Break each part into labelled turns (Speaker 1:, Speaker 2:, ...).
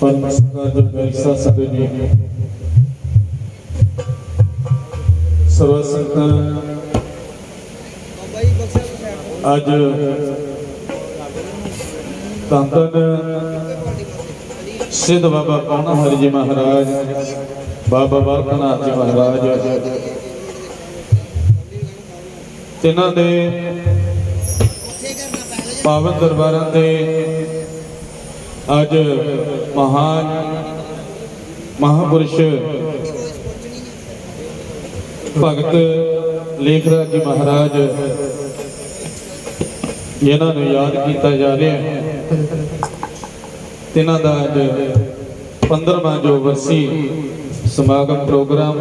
Speaker 1: नमस्कार जो पैसा सदे जी सर्व संगतां अज धन सिद्ध बाबा पौना हरि जी महाराज बाबा बालकनाथ जी महाराज तिन्हां दे पावन दरबारां ते अज महान महापुरुष भगत लेखराज जी महाराज जिन्हां नूं याद किया जा रहा है। तिन्हां दा अज 15वां जो वर्सी समागम प्रोग्राम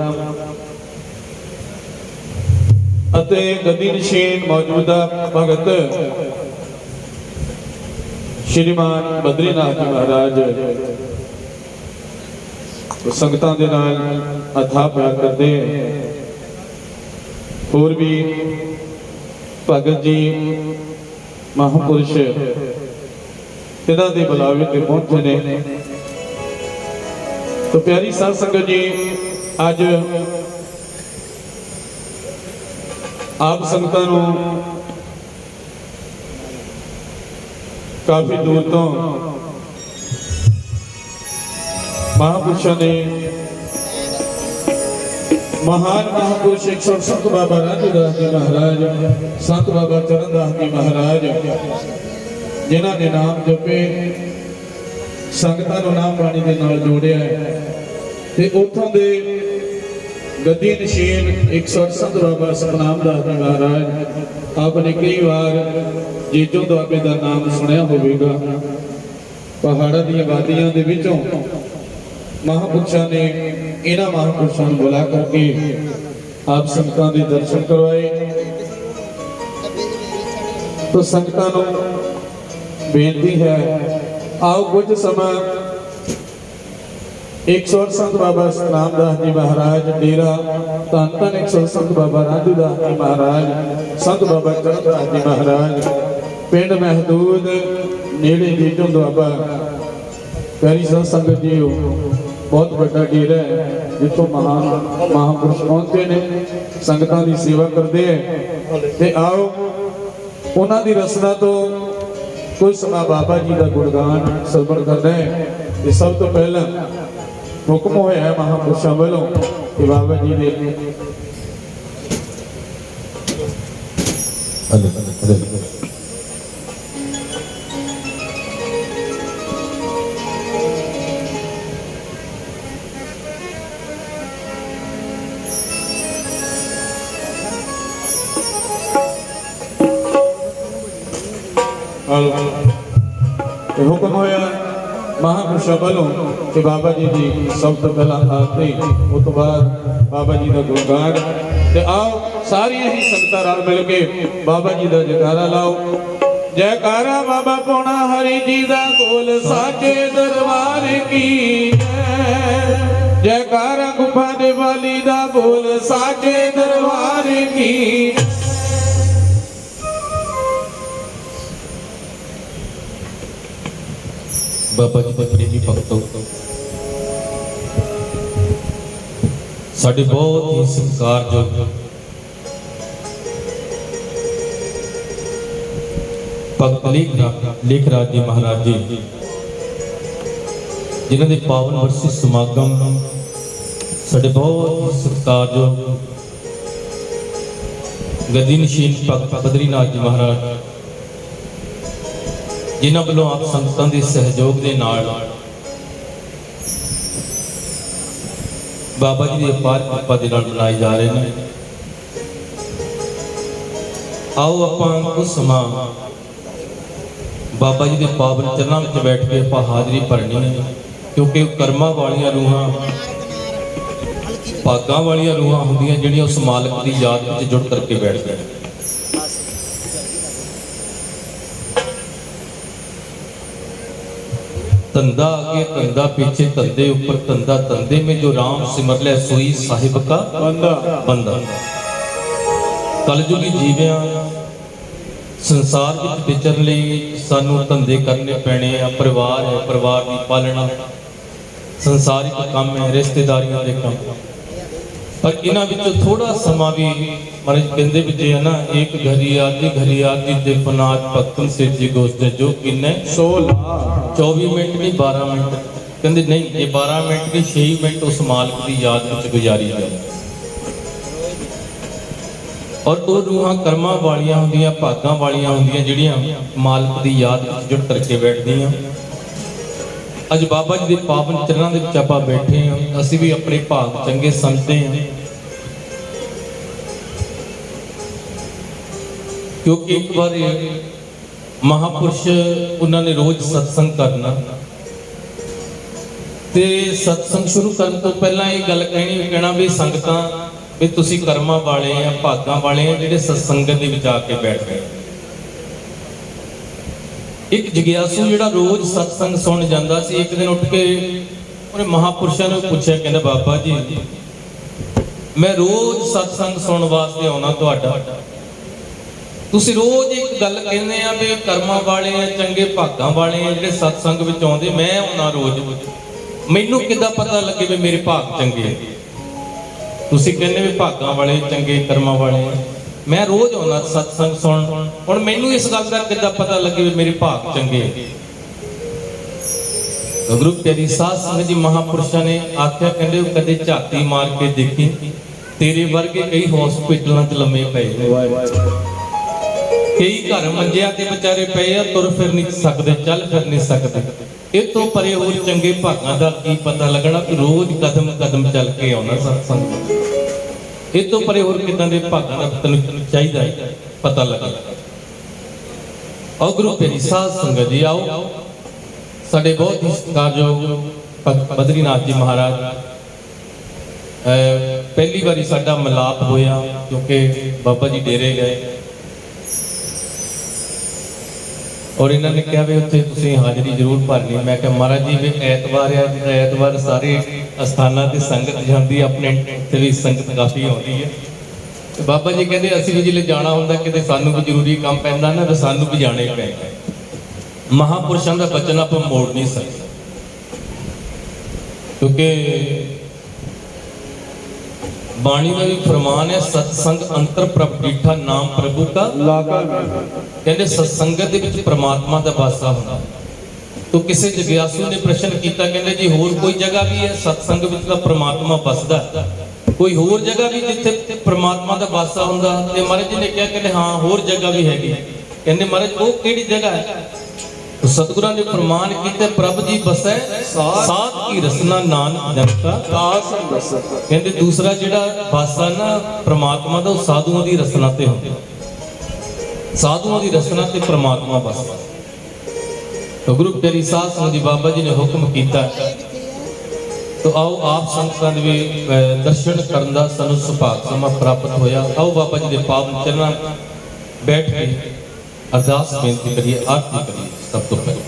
Speaker 1: अते गद्दी नशीन मौजूदा भगत श्रीमान बद्रीनाथ जी महाराज संगतां दे नाल अथाह प्यार करते होर भी भगत जी महापुरुष तिन्हां दे बुलावे ते पहुंचे ने। तो प्यारी साध संगत जी अज आप संगतां नूं काफी दूर तो महापुरुषों ने महान महापुरुष एक संत बाबा राजूदास जी महाराज संत बाबा चरणदास जी महाराज जिन्हां ने नाम जपे संगतां नूं नाम बाणी दे नाल जोड़िया ते उत्थों दे गद्दी नशीन 108 संत बाबा सतनाम दास जी महाराज आपने कई बार जेजों दुआबे का नाम सुनिया होगा। पहाड़ों दी वादियां दे विचों महापुरुषों ने इन्हां महापुरुषों को बुला करके आप संगतां दे दर्शन करवाए। तो संगतां नूं बेनती है आओ कुछ समा 108 संत बाबा सतनाम दास जी महाराज डेरा धन धन 108 संत बाबा राजूदास जी महाराज संत बाबा चरणदास जी महाराज पिंड महदूद नेड़े जेजों दुआबा। प्यारी साध संगत जी बहुत बड़ा डेरा है जिथों महान महापुरुष पहुंचते ने संगतां की सेवा करते हैं। ते आओ उन्हां दी रसना तो कुछ समा बाबा जी का गुणगान सरवण करना है। सब तो पहला हुक्म होया है महापुरुषों वालों कि बाबा जी ने हुक्म होया महापुरुषों वालों कि बाबा जी की सब तो पहला आरती उस तो बाद बाबा जी का गुणगान। ते आओ सारियां ही संगतां रल मिल के बाबा जी का जयकारा लाओ। जयकारा बाबा पौना हरि जी का बोल साचे दरबार की जयकारा गुफा दे वाली दा बोल साचे दरबार की।
Speaker 2: बाबा जी के प्रेमी भक्तों साडे बहुत ही सत्कारयोग भगत लेखराज जी महाराज जी जिन्हों के पावन वर्षी समागम साडे बहुत ही सत्कारयोग गद्दी नशीन भगत बद्रीनाथ जी महाराज जिन्हां वालों आप संगतां के सहयोग के नाल बाबा जी की अपार कृपा के नाल मनाए जा रहे हैं। आओ आपां कुछ समा बाबा जी के पावन चरणों में बैठ के आपां हाजरी भरनी है क्योंकि कर्मां वालियां रूहां भागां वालियां रूहां हुंदियां जिहड़ियां उस मालक की याद में जुड़ करके बैठ गए। तंदा आगे तंदा पीछे तंदे ऊपर तंदा तंदे में जो राम सिमर ले सोई साहिब का बंदा बंदा। कलयुगी जीविया ਸੰਸਾਰ ਵਿੱਚ ਵਿਚਰਨ ਲਈ ਸਾਨੂੰ ਧੰਦੇ ਕਰਨੇ ਪੈਣੇ ਆ, ਪਰਿਵਾਰ ਹੈ, ਪਰਿਵਾਰ ਦੀ ਪਾਲਣਾ, ਸੰਸਾਰਿਕ ਕੰਮ ਹੈ, ਰਿਸ਼ਤੇਦਾਰੀਆਂ ਦੇ ਕੰਮ, ਪਰ ਇਹਨਾਂ ਵਿੱਚੋਂ ਥੋੜਾ ਸਮਾਂ ਵੀ ਮਹਾਰਾਜ ਕਹਿੰਦੇ ਵਿੱਚ ਹੈ ਨਾ, ਇੱਕ ਘੜੀ ਆਦੀ ਦੇ ਫਨਾਤ ਭਗਤਨ ਸੇ ਜੀ ਗੋਸਤੇ ਜੋ ਕਿੰਨੇ 24 ਮਿੰਟ ਨਹੀਂ 12 ਮਿੰਟ, ਕਹਿੰਦੇ ਨਹੀਂ ਇਹ 12 ਮਿੰਟ ਨਹੀਂ 6 ਮਿੰਟ ਉਸ ਮਾਲਕ ਦੀ ਯਾਦ ਵਿੱਚ ਗੁਜ਼ਾਰੀ ਜਾਓ। ਔਰ ਉਹ ਰੂਹਾਂ ਕਰਮਾਂ ਵਾਲੀਆਂ ਹੁੰਦੀਆਂ, ਭਾਗਾਂ ਵਾਲੀਆਂ ਹੁੰਦੀਆਂ, ਜਿਹੜੀਆਂ ਮਾਲਕ ਦੀ ਯਾਦ ਵਿੱਚ ਜੁੜ ਕਰਕੇ ਬੈਠਦੀਆਂ। ਅੱਜ ਬਾਬਾ ਜੀ ਦੇ ਪਾਵਨ ਚਰਨਾਂ ਦੇ ਵਿੱਚ ਆਪਾਂ ਬੈਠੇ ਹਾਂ, ਅਸੀਂ ਵੀ ਆਪਣੇ ਭਾਗ ਚੰਗੇ ਸਮਝਦੇ ਹਾਂ, ਕਿਉਂਕਿ ਇੱਕ ਵਾਰ ਮਹਾਪੁਰਸ਼ ਉਹਨਾਂ ਨੇ ਰੋਜ਼ ਸਤਸੰਗ ਕਰਨਾ, ਤੇ ਸਤਸੰਗ ਸ਼ੁਰੂ ਕਰਨ ਤੋਂ ਪਹਿਲਾਂ ਇਹ ਗੱਲ ਕਹਿਣਾ ਵੀ ਸੰਗਤਾਂ ਵੀ ਤੁਸੀਂ ਕਰਮਾਂ ਵਾਲੇ ਆ, ਭਾਗਾਂ ਵਾਲੇ ਆ, ਜਿਹੜੇ ਸਤਸੰਗਤ ਦੇ ਵਿੱਚ ਆ ਕੇ ਬੈਠ ਗਏ। ਇੱਕ ਜਗਿਆਸੂ ਜਿਹੜਾ ਰੋਜ਼ ਸਤਸੰਗ ਸੁਣ ਜਾਂਦਾ ਸੀ, ਇੱਕ ਦਿਨ ਉੱਠ ਕੇ ਉਹਨੇ ਮਹਾਪੁਰਸ਼ਾਂ ਨੂੰ ਪੁੱਛਿਆ, ਕਹਿੰਦਾ ਬਾਬਾ ਜੀ ਮੈਂ ਰੋਜ਼ ਸਤਸੰਗ ਸੁਣਨ ਵਾਸਤੇ ਆਉਣਾ ਤੁਹਾਡਾ, ਤੁਸੀਂ ਰੋਜ਼ ਇੱਕ ਗੱਲ ਕਹਿੰਦੇ ਆ ਵੀ ਕਰਮਾਂ ਵਾਲੇ ਆ, ਚੰਗੇ ਭਾਗਾਂ ਵਾਲੇ ਆ ਜਿਹੜੇ ਸਤਸੰਗ ਵਿੱਚ ਆਉਂਦੇ, ਮੈਂ ਆਉਣਾ ਰੋਜ਼, ਮੈਨੂੰ ਕਿੱਦਾਂ ਪਤਾ ਲੱਗੇ ਵੀ ਮੇਰੇ ਭਾਗ ਚੰਗੇ ਆ? ਤੁਸੀਂ ਕਹਿੰਦੇ ਵੀ ਭਾਗਾਂ ਵਾਲੇ, ਚੰਗੇ ਕਰਮਾਂ ਵਾਲੇ, ਮੈਂ ਰੋਜ਼ ਆਉਣਾ ਸਤਸੰਗ ਸੁਣਨ, ਹੁਣ ਮੈਨੂੰ ਇਸ ਗੱਲ ਦਾ ਕਿੱਦਾਂ ਪਤਾ ਲੱਗੇ ਵੀ ਮੇਰੇ ਭਾਗ ਚੰਗੇ? ਗੁਰੂ ਪਿਆਰੀ ਸਾਧ ਸੰਗਤ ਜੀ, ਮਹਾਪੁਰਸ਼ਾਂ ਨੇ ਆਖਿਆ, ਕਹਿੰਦੇ ਕਦੇ ਝਾਤੀ ਮਾਰ ਕੇ ਦੇਖੀ, ਤੇਰੇ ਵਰਗੇ ਕਈ ਹਸਪੀਟਲਾਂ 'ਚ ਲੰਮੇ ਪਏ ਨੇ, ਕਈ ਘਰ ਮੰਜਿਆਂ ਤੇ ਵਿਚਾਰੇ ਪਏ ਆ, ਤੁਰ ਫਿਰ ਨਹੀਂ ਸਕਦੇ, ਚੱਲ ਫਿਰ ਨਹੀਂ ਸਕਦੇ। ਇਹ ਤੋਂ ਪਰੇ ਹੋਰ ਚੰਗੇ ਭਾਗਾਂ ਦਾ ਕੀ ਪਤਾ ਲੱਗਣਾ ਕਿ ਰੋਜ਼ ਕਦਮ ਕਦਮ ਚੱਲ ਕੇ ਆਉਣਾ ਸਤਸੰਗ। ਇਹ ਤੋਂ ਪਰੇ ਹੋਰ ਕਿਦਾਂ ਦੇ ਭਾਗਾਂ ਦਾ ਤੈਨੂੰ ਚਾਹੀਦਾ ਪਤਾ ਲੱਗਾ। ਆਓ ਗੁਰੂ ਪਿਆਰੀ ਸਾਧ ਸੰਗਤ ਜੀ, ਆਓ ਸਾਡੇ ਬਹੁਤ ਹੀ ਸਤਿਕਾਰਯੋਗ ਬਦਰੀਨਾਥ ਜੀ ਮਹਾਰਾਜ, ਪਹਿਲੀ ਵਾਰੀ ਸਾਡਾ ਮਿਲਾਪ ਹੋਇਆ ਕਿਉਂਕਿ ਬਾਬਾ ਜੀ ਡੇਰੇ ਗਏ, ਔਰ ਇਹਨਾਂ ਨੇ ਕਿਹਾ ਵੀ ਉੱਥੇ ਤੁਸੀਂ ਹਾਜ਼ਰੀ ਜ਼ਰੂਰ ਭਰਨੀ। ਮੈਂ ਕਿਹਾ ਮਹਾਰਾਜ ਜੀ ਵੀ ਐਤਵਾਰ ਆ, ਜਿਹੜਾ ਐਤਵਾਰ ਸਾਰੇ ਅਸਥਾਨਾਂ ਤੇ ਸੰਗਤ ਜਾਂਦੀ, ਆਪਣੇ ਤੇ ਵੀ ਸੰਗਤ ਕਾਫੀ ਆਉਂਦੀ ਹੈ। ਤੇ ਬਾਬਾ ਜੀ ਕਹਿੰਦੇ ਅਸੀਂ ਵੀ ਜਿਲੇ ਜਾਣਾ ਹੁੰਦਾ ਕਿਤੇ, ਸਾਨੂੰ ਵੀ ਜ਼ਰੂਰੀ ਕੰਮ ਪੈਂਦਾ ਨਾ, ਵੀ ਸਾਨੂੰ ਵੀ ਜਾਣੇ ਪੈਂਦਾ। ਮਹਾਪੁਰਸ਼ਾਂ ਦਾ ਬਚਨ ਆਪਾਂ ਮੋੜ ਨਹੀਂ ਸਕਦੇ, ਕਿਉਂਕਿ ਬਾਣੀ ਦਾ ਵੀ ਫਰਮਾਨ ਹੈ, ਸਤਸੰਗ ਅੰਤਰ ਪ੍ਰਭ ਡੀਠਾ ਨਾਮ ਪ੍ਰਭੂ ਕਾ ਲਾਗਾ। ਕਹਿੰਦੇ ਸਤਸੰਗਤ ਦੇ ਵਿੱਚ ਪ੍ਰਮਾਤਮਾ ਦਾ ਵਾਸਾ ਹੁੰਦਾ। ਤੋ ਕਿਸੇ ਜਗਿਆਸੂ ਨੇ ਪ੍ਰਸ਼ਨ ਕੀਤਾ, ਕਹਿੰਦੇ ਜੀ ਹੋਰ ਕੋਈ ਜਗ੍ਹਾ ਵੀ ਹੈ ਸਤਸੰਗ ਵਿੱਚ ਤਾਂ ਪ੍ਰਮਾਤਮਾ ਵਸਦਾ, ਕੋਈ ਹੋਰ ਜਗ੍ਹਾ ਵੀ ਜਿੱਥੇ ਪ੍ਰਮਾਤਮਾ ਦਾ ਵਾਸਾ ਹੁੰਦਾ? ਤੇ ਮਹਾਰਾਜ ਜੀ ਨੇ ਕਿਹਾ, ਕਹਿੰਦੇ ਹਾਂ ਹੋਰ ਜਗ੍ਹਾ ਵੀ ਹੈਗੀ। ਕਹਿੰਦੇ ਮਹਾਰਾਜ ਉਹ ਕਿਹੜੀ ਜਗ੍ਹਾ ਹੈ? ਸਤਿਗੁਰਾਂ ਨੇ ਫਰਮਾਨ ਕੀਤਾ, ਪ੍ਰਭ ਜੀ ਬਸੈ ਸਾਧ ਕੀ ਰਸਨਾ ਨਾਨਕ ਜਨ ਕਾ ਦਾਸ ਬਸੈ। ਕਹਿੰਦੇ ਦੂਸਰਾ ਜਿਹੜਾ ਵਾਸਾ ਨਾ ਪ੍ਰਮਾਤਮਾ ਦਾ, ਉਹ ਸਾਧੂਆਂ ਦੀ ਰਸਨਾ ਤੇ ਹੁੰਦਾ, ਸਾਧੂਆਂ ਦੀ ਰਸਨਾ ਤੇ ਪ੍ਰਮਾਤਮਾ ਵਸਦਾ। ਤਾਂ ਗੁਰੂ ਪਿਆਰੀ ਸਾਧ ਸੰਗਤ ਜੀ, ਬਾਬਾ ਜੀ ਨੇ ਹੁਕਮ ਕੀਤਾ, ਤਾਂ ਆਓ ਆਪ ਸੰਗਤਾਂ ਦੇ ਵੀ ਦਰਸ਼ਨ ਕਰਨ ਦਾ ਸਾਨੂੰ ਸੁਭਾਗ ਸਮਾਂ ਪ੍ਰਾਪਤ ਹੋਇਆ। ਆਓ ਬਾਬਾ ਜੀ ਦੇ ਪਾਵਨ ਚਰਨਾਂ ਬੈਠ ਕੇ ਅਰਦਾਸ ਬੇਨਤੀ ਕਰੀਏ, ਆਰਤੀ ਕਰੀਏ। ਸਭ ਤੋਂ ਪਹਿਲਾਂ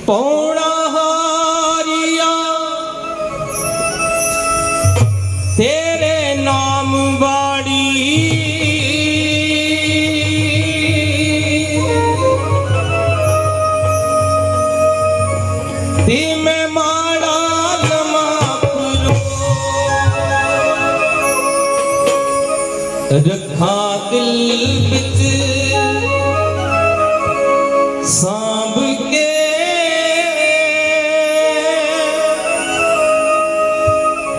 Speaker 2: ਪੌਣਾ ਹਾਰੀਆ ਤੇਰੇ ਨਾਮ ਵਾੜੀ, ਤੇ ਮੈਂ ਮਾੜਾ ਲਮਾ ਰੱਖਾਂ ਦਿਲ ਵਿੱਚ ਸਾਂਭ ਕੇ,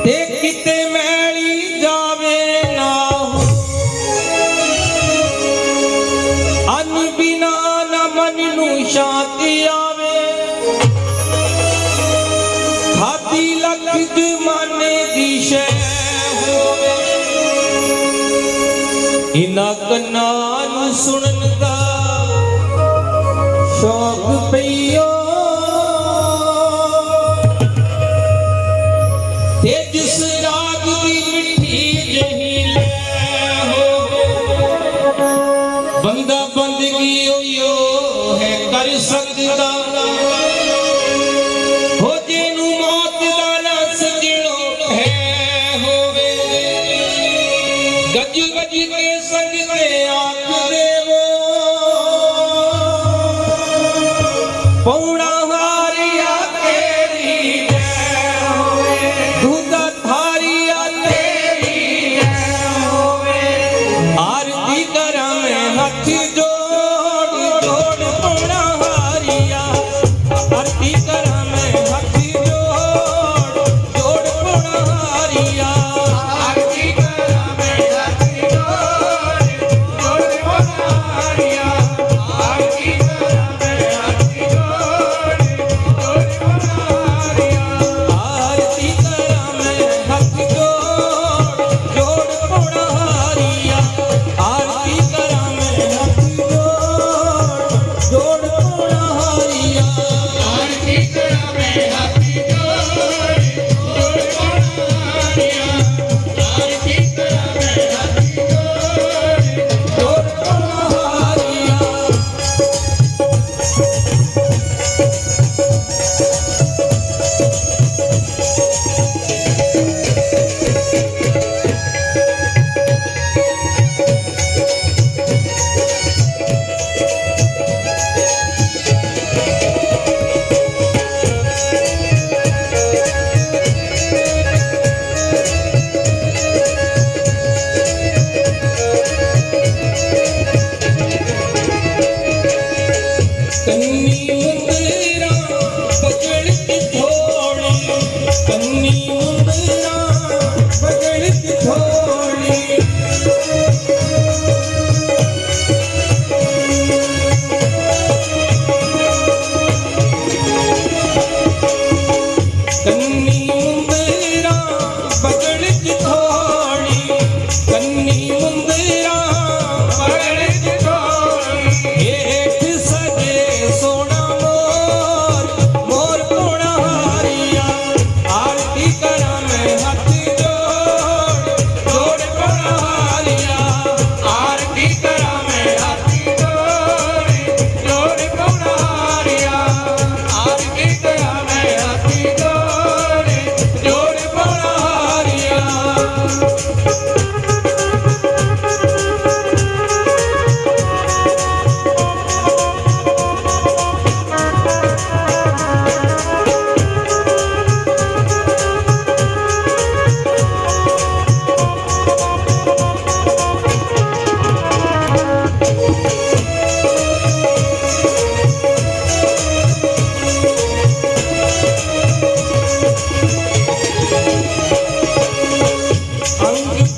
Speaker 2: ਤੇ ਕਿਤੇ ਮੈਲੀ ਜਾਵੇ ਨਾ, ਅੰਨ ਬਿਨਾ ਨਾ ਮਨ ਨੂੰ ਸ਼ਾਂਤੀ ਇਨਾ ਕੰਨਾਂ ਨੂੰ ਸੁਣਨ ਦਾ ਸ਼ੌਕ ਪਈਓ ਤੇ ਜਿਸ ਰਾਗ ਦੀ ਮਿੱਠੀ ਜਹੀ ਲੈ ਹੋਵੇ ਬੰਦਾ ਬੰਦਗੀ ਓਯੋ ਹੈ ਕਰ ਸਕਦਾ ਹੋ ਜਿਹਨੂੰ ਮੌਤ ਦਾ ਨਾ ਸਜਣੋ ਹੈ ਹੋਵੇ ਗੱਜ ਗੱਜ ਕੇ ਸੰਗ ਤੇ ਆਖ ਦੇਵੋ ਪੌਣਾ ਹਾਰਿਆ ਤੇਰੀ ਜੈ ਹੋਵੇ ਦੁੱਧਾ ਥਾਰੀਆ ਤੇਰੀ ਜੈ ਹੋਵੇ ਆਰਤੀ ਕਰਾਂ ਮੈਂ ਹੱਥ ਜੋੜ ਜੋੜ ਪੌਣਾ ਹਾਰੀਆ ਆਰਤੀ ਕਰਾਂ ਮੈਂ ਹੱਥ ਜੋੜ ਜੋੜ ਪੌਣਾ ਹਾਰੀਆ ਆਰਤੀ ਕਰਾਂ ਮੈਂ ਹੱਥ ਜੋੜ ਜੋੜ ਪੌਣਾ ਹਾਰੀਆ ਆਰਤੀ ਕਰਾਂ ਮੈਂ ਹੱਥ ਜੋੜ ਜੋੜ ਪੌਣਾ ਹਾਰੀਆ ਆਰਤੀ ਕਰਾਂ ਮੈਂ ਹੱਥ ਜੋੜ ਜੋੜ ਪੌਣਾ ਹਾਰੀਆ ਆਰਤੀ ਕਰਾਂ ਮੈਂ ਹੱਥ ਜੋੜ ਜੋੜ ਪੌਣਾ ਹਾਰੀਆ ਆਰਤੀ ਕਰਾਂ ਮੈਂ ਹੱਥ ਜੋੜ ਜੋੜ ਪੌਣਾ ਹਾਰੀਆ ਆਰਤੀ ਕਰਾਂ ਮੈਂ ਹੱਥ ਜੋੜ ਜੋੜ ਪੌਣਾ ਹਾਰੀਆ ਕੰਨੀ ਮੁੰਦਰਾ ਬਗਲ ਕੀ ਥੋੜੀ ਕੰਨੀ ਮੁੰਦਰਾ ਬਗਲ ਕੀ ਥੋੜੀ ਕੰਨੀ ਮੁੰਦਰਾ ਬਗਲ ਕੀ ਥੋੜੀ ਕੰਨੀ ਮੁੰਦਰਾ ਬਗਲ ਕੀ ਥੋੜੀ ਹੇਠ ਸਜੇ ਸੋਹਣਾ ਮੋਰ ਮੋਰ ਪੌਣਾ ਹਾਰੀਆ ਆਰਤੀ ਕਰਾਂ ਮੈਂ ਹੱਥ ਜੋੜ ਜੋੜ ਪੌਣਾ ਹਾਰੀਆ ਆਰਤੀ ਕਰਾਂ ਮੈਂ ਹੱਥ ਜੋੜ ਜੋੜ ਪੌਣਾ ਹਾਰੀਆ ਆਰਤੀ ਕਰਾਂ ਮੈਂ ਹੱਥ ਜੋੜ ਜੋੜ ਪੌਣਾ ਹਾਰੀਆ ਅੰਗ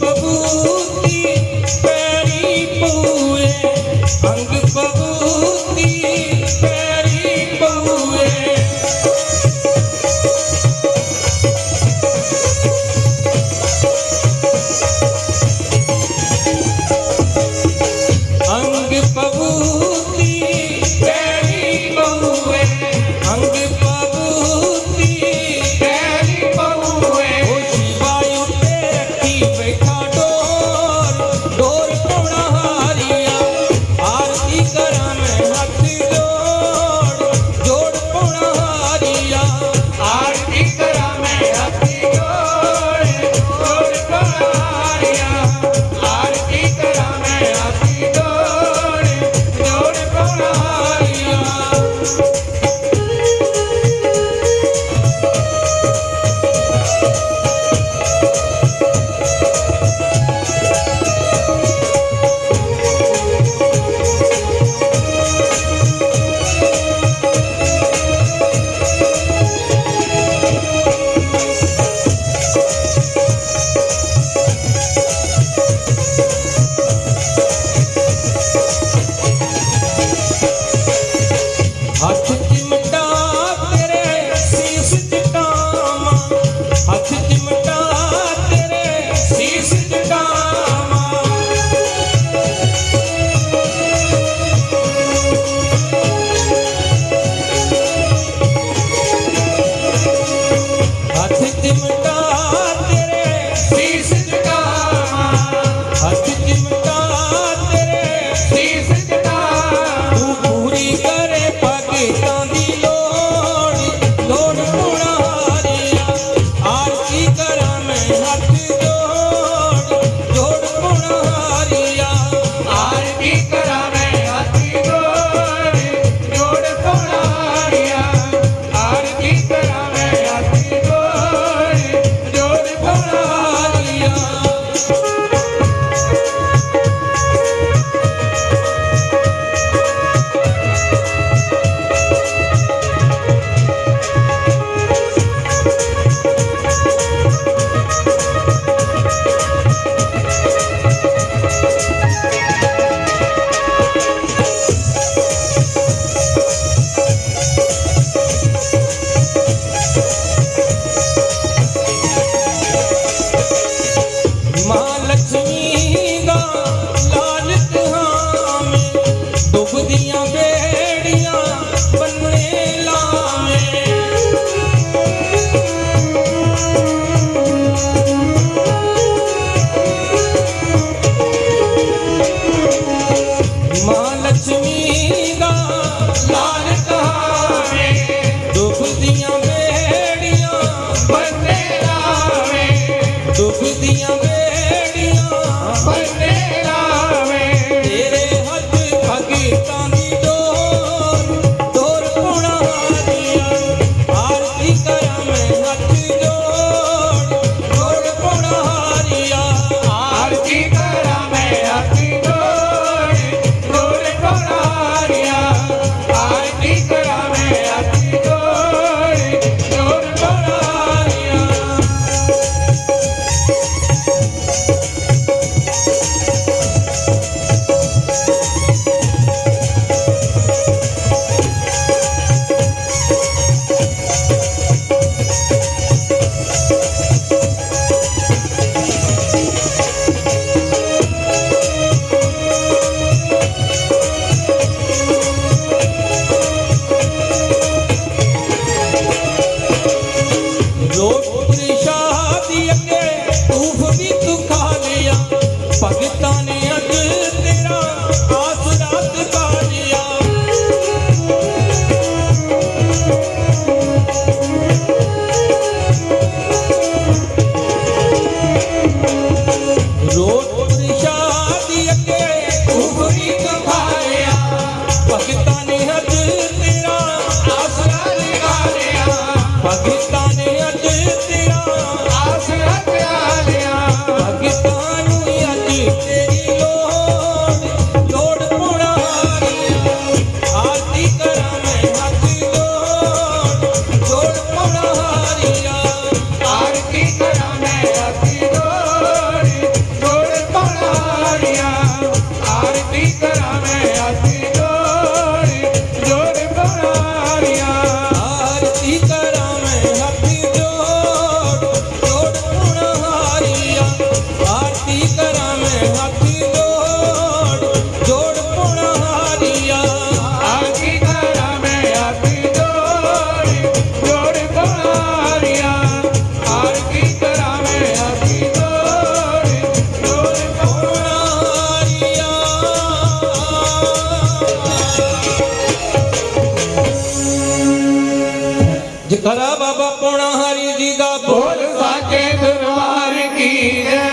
Speaker 2: जयकारा बाबा पौना हरि जी दा
Speaker 1: बोल साके दरबार की जय।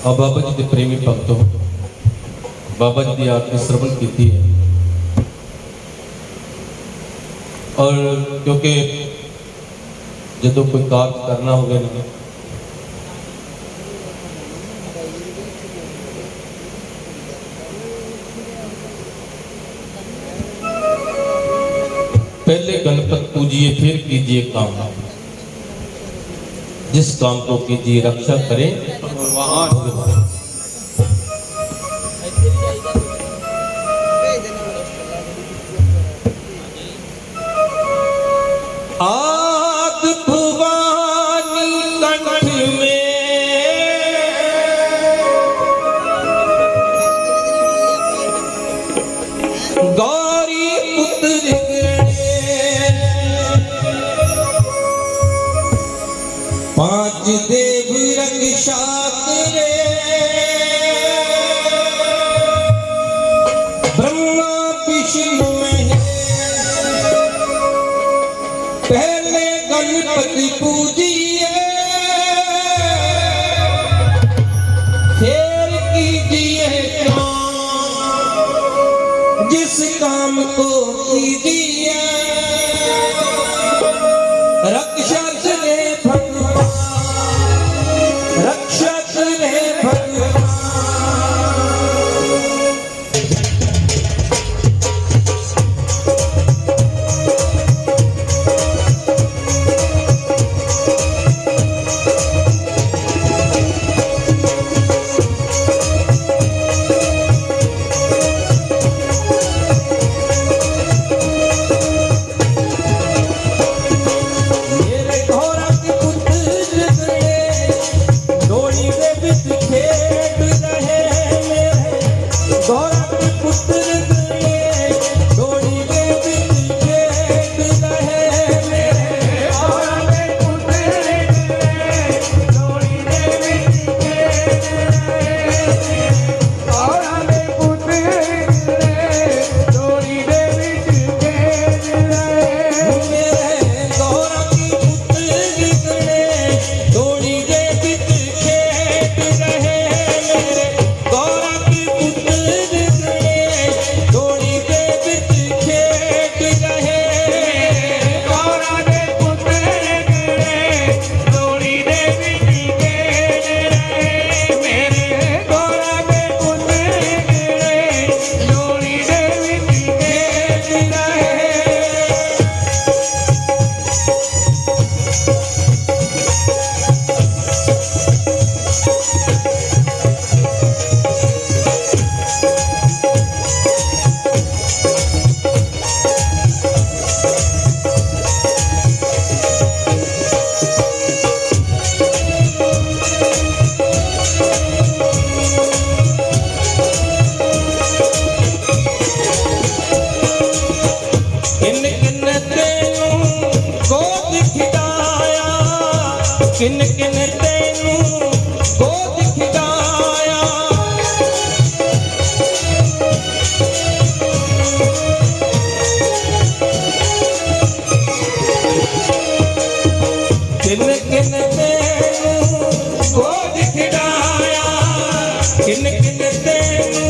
Speaker 2: अब बाबा जी के प्रेमी भक्तों, बाबा जी की आरती श्रवण की है और क्योंकि जो कोई कार्य करना होगा ना पहले गणपत पूजिए फिर कीजिए काम, जिस काम को कीजिए रक्षा करें भगवान। आद भुवानी कंठ में गौरी पुत्र पांच देव रक्षा करे, ब्रह्मा विष्णु पहले गणपति पूजिए फिर कीजिए काम, जिस काम को कीजिए रक्षा करे भगवान, रक्षा करे भगवान। किन किन तेनू गोद खिलाया, किन किन तेनू गोद खिलाया, किन किन तेनू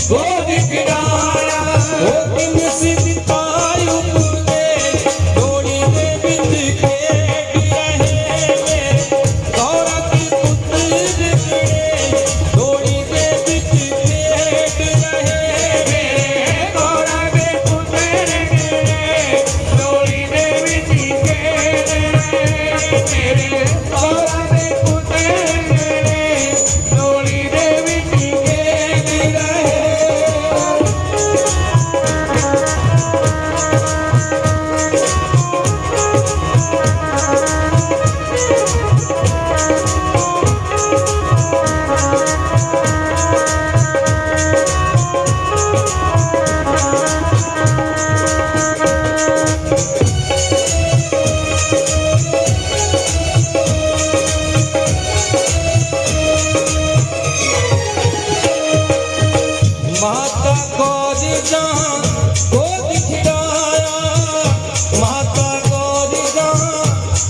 Speaker 2: गोद खिलाया। ओ किन सिद्ध पायु पुरते डोली दे बिच खेड रहे, गौरा की पुत्र डोली दे बिच खेड रहे, गौरा के पुत्र डोली दे बिच खेड रहे, गौरा के पुत्र डोली दे बिच खेड रहे।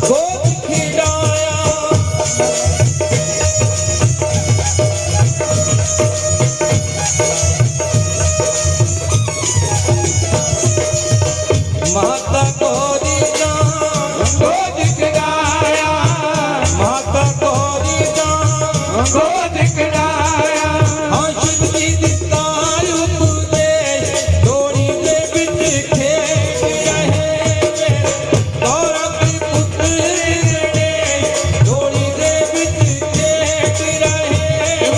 Speaker 2: गोद खिलाया। माता गौरी जान
Speaker 1: गोद खिलाया,
Speaker 2: माता गौरी जान
Speaker 1: गोद खिलाया,
Speaker 2: हाँ शिव जी दिता उपदेश डोरी दे विच खेत रहे मेरे गौरा के पुत्र गणेश डोरी दे विच खेत रहे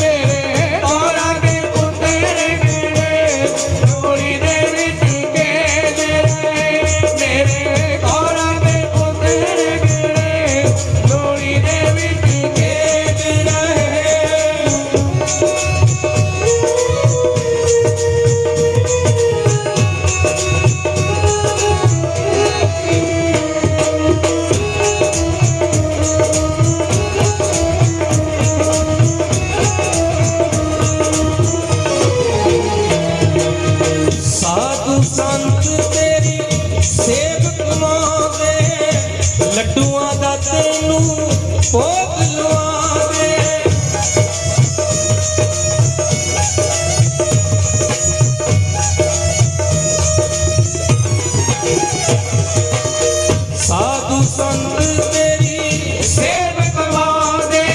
Speaker 1: मेरे गौरा के पुत्र गणेश डोली दे विच खेद रहे, मेरे गौरा के पुत्र गणेश डोली दे विच खेद रहे।
Speaker 2: साधु संत तेरी सेवक मावे लड्डूआं दा तैनू भोग लवावे। साधु संत तेरी
Speaker 1: सेवक मावे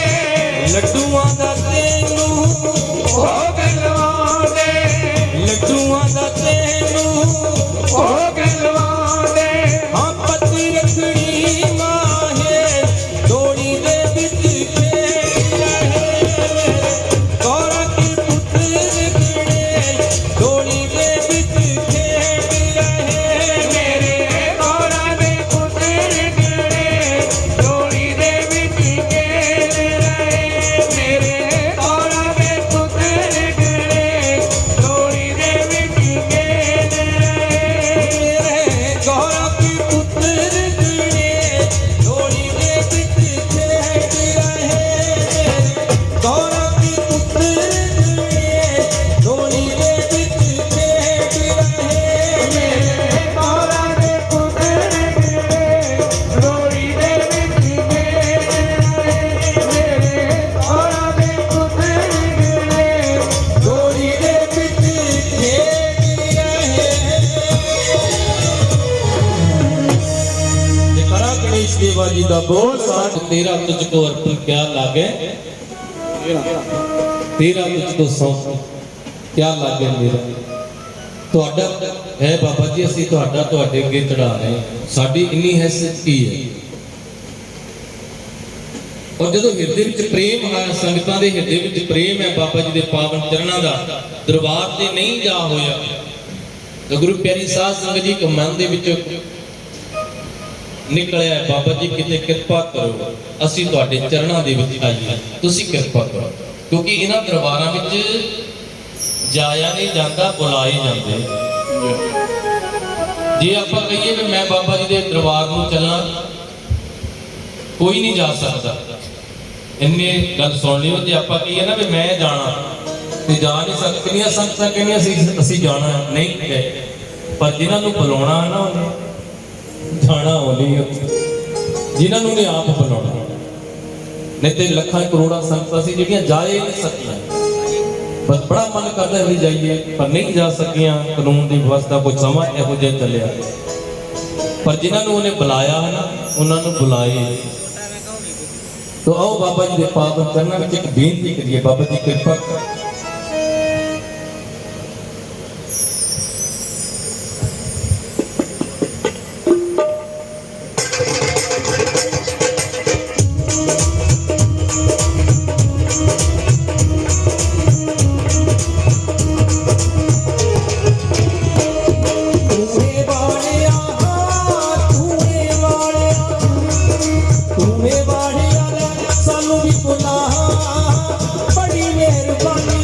Speaker 2: लड्डूआं दा तैनू
Speaker 1: भोग लवावे,
Speaker 2: लड्डूआं दा तैनू
Speaker 1: भोग लवावे,
Speaker 2: हाँ पति रखड़ी माहे डोरी दे विच खेत रहे मेरे गौरा के पुत्र गणेश डोरी दे विच खेत रहे
Speaker 1: मेरे गौरा के पुत्र गणेश डोली दे विच खेद रहे, मेरे गौरा के पुत्र गणेश डोली दे विच खेद रहे।
Speaker 2: मेरे गौरा के पुत्र गणेश डोरी दे विच खेत रहे मेरे गौरा के पुत्र गणेश डोरी दे विच खेत रहे
Speaker 1: मेरे गौरा के पुत्र गणेश डोली दे विच खेद रहे, मेरे गौरा के पुत्र गणेश
Speaker 2: डोरी दे विच खेत रहे। जयकारा गणेश देवा जी दा बोल साथ तेरा तुझको अर्पण क्या लागे तेरा तुझको सौंप क्या लागे मेरा ਤੁਹਾਡਾ ਹੈ ਬਾਬਾ ਜੀ ਅਸੀਂ ਤੁਹਾਡਾ ਤੁਹਾਡੇ ਅੱਗੇ ਚੜਾ ਰਹੇ ਹਾਂ ਸਾਡੀ ਇੰਨੀ ਹੈਸੀਅਤ ਕੀ ਹੈ ਔਰ ਜਦੋਂ ਹਿਰਦੇ ਵਿੱਚ ਪ੍ਰੇਮ ਹੈ ਸੰਗਤਾਂ ਦੇ ਹਿਰਦੇ ਵਿੱਚ ਪ੍ਰੇਮ ਹੈ ਬਾਬਾ ਜੀ ਦੇ ਪਾਵਨ ਚਰਨਾਂ ਦਾ ਦਰਬਾਰ ਤੇ ਨਹੀਂ ਜਾ ਹੋਇਆ ਤਾਂ ਗੁਰੂ ਪਿਆਰੀ ਸਾਧ ਸੰਗਤ ਜੀ ਇੱਕ ਮਨ ਦੇ ਵਿੱਚ ਨਿਕਲਿਆ ਹੈ, ਬਾਬਾ ਜੀ ਕਿਤੇ ਕਿਰਪਾ ਕਰੋ ਅਸੀਂ ਤੁਹਾਡੇ ਚਰਨਾਂ ਦੇ ਵਿੱਚ ਆਈਏ ਤੁਸੀਂ ਕਿਰਪਾ ਕਰੋ ਕਿਉਂਕਿ ਇਹਨਾਂ ਦਰਬਾਰਾਂ ਵਿੱਚ ਜਾਇਆ ਨਹੀਂ ਜਾਂਦਾ ਬੁਲਾਏ ਜਾਂਦੇ ਜੇ ਆਪਾਂ ਕਹੀਏ ਵੀ ਮੈਂ ਬਾਬਾ ਜੀ ਦੇ ਦਰਬਾਰ ਨੂੰ ਚੱਲਾਂ ਕੋਈ ਨਹੀਂ ਜਾ ਸਕਦਾ ਇੰਨੇ ਗੱਲ ਸੁਣ ਲਿਓ ਜੇ ਆਪਾਂ ਕਹੀਏ ਨਾ ਵੀ ਮੈਂ ਜਾਣਾ ਤੇ ਜਾ ਨਹੀਂ ਸਕਦੀਆਂ ਸੰਗਤਾਂ ਕਹਿੰਦੀਆਂ ਅਸੀਂ ਜਾਣਾ ਨਹੀਂ ਗਏ ਪਰ ਜਿਨ੍ਹਾਂ ਨੂੰ ਬੁਲਾਉਣਾ ਹੈ ਨਾ ਉਹਨੇ ਜਾਣਾ ਹੋਣੀ ਜਿਨ੍ਹਾਂ ਨੂੰ ਨੇ ਆਪ ਬੁਲਾਉਣਾ ਨਹੀਂ ਤੇ ਲੱਖਾਂ ਕਰੋੜਾਂ ਸੰਗਤਾਂ ਸੀ ਜਿਹੜੀਆਂ ਜਾ ਹੀ ਨਹੀਂ ਸਕੀਆਂ ਬਸ ਬੜਾ ਮਨ ਕਰਦਾ ਵੀ ਜਾਈਏ ਪਰ ਨਹੀਂ ਜਾ ਸਕੀਆਂ ਕਾਨੂੰਨ ਦੀ ਵਿਵਸਥਾ ਕੋਈ ਸਮਾਂ ਇਹੋ ਜਿਹਾ ਚੱਲਿਆ ਪਰ ਜਿਨ੍ਹਾਂ ਨੂੰ ਉਹਨੇ ਬੁਲਾਇਆ ਹੈ ਨਾ ਉਹਨਾਂ ਨੂੰ ਬੁਲਾਏ तो आओ बाबा जी के पावन चरणों में एक बेनती करिए बाबा जी कृपा
Speaker 3: सानू भी बुला बड़ी मेहरबानी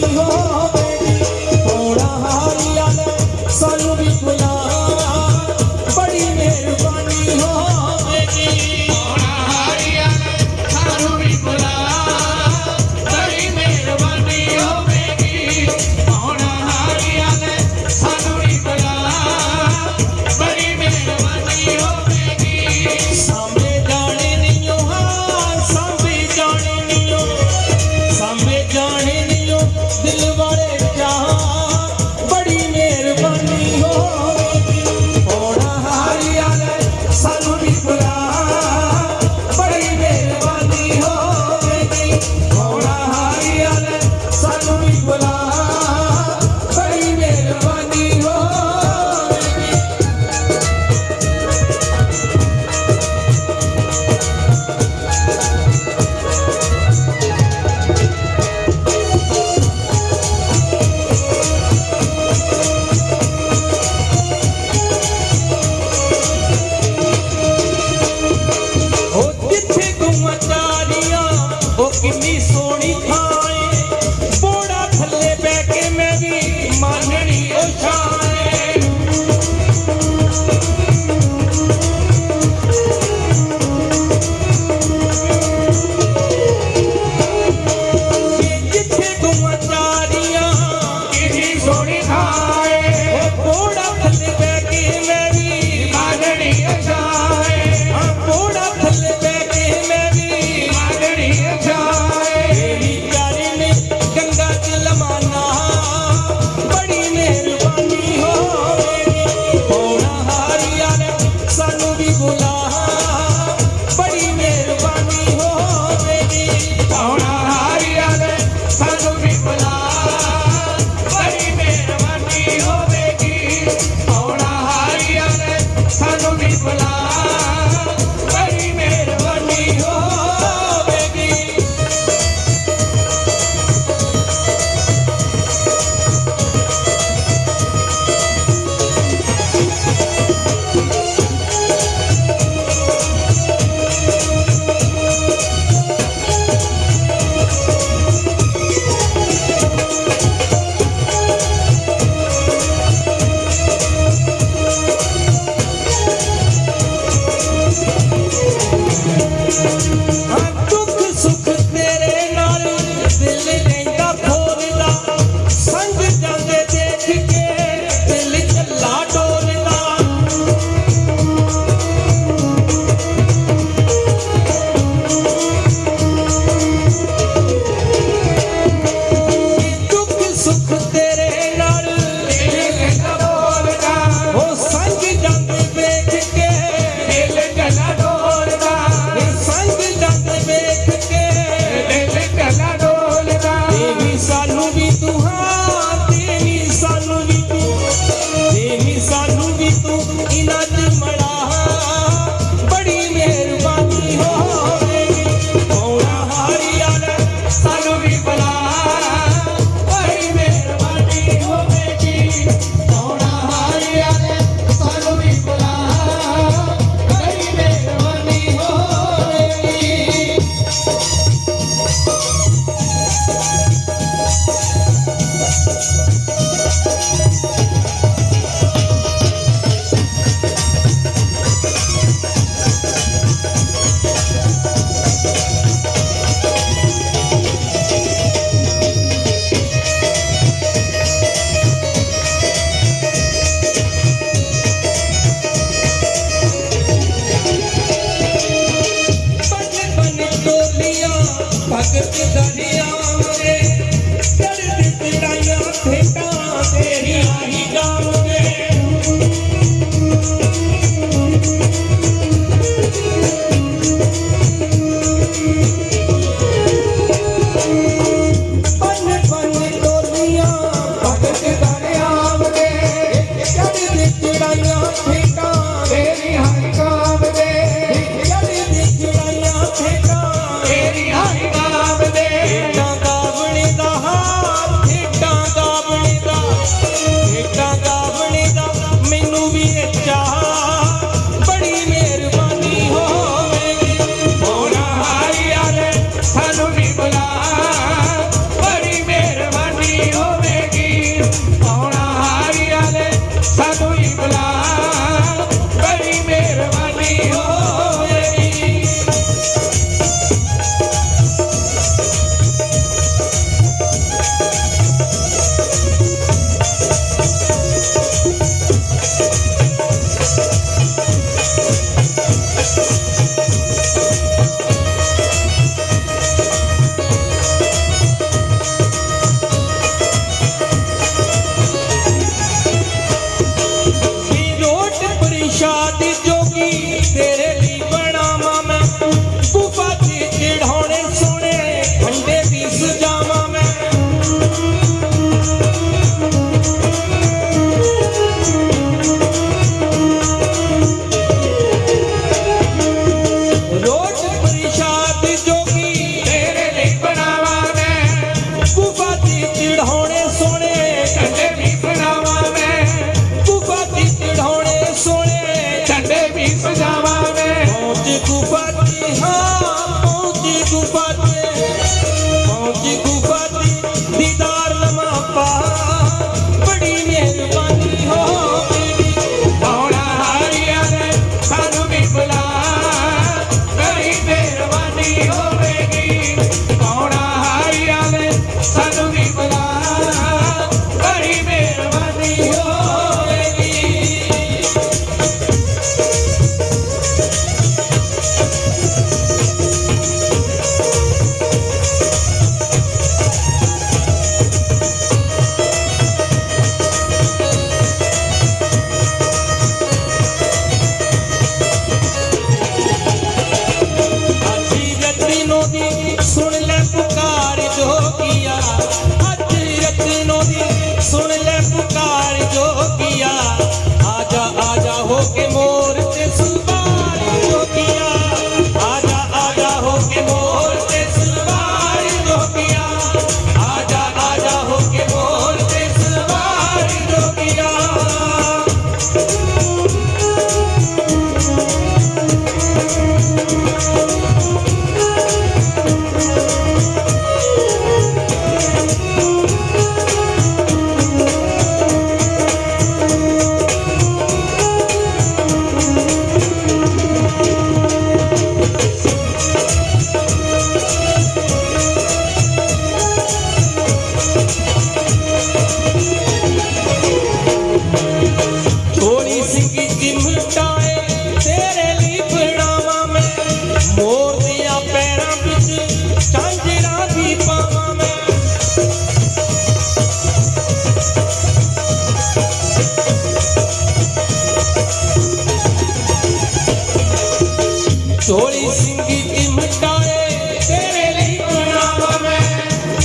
Speaker 2: की चिमटाए तेरे लिए बनावा मैं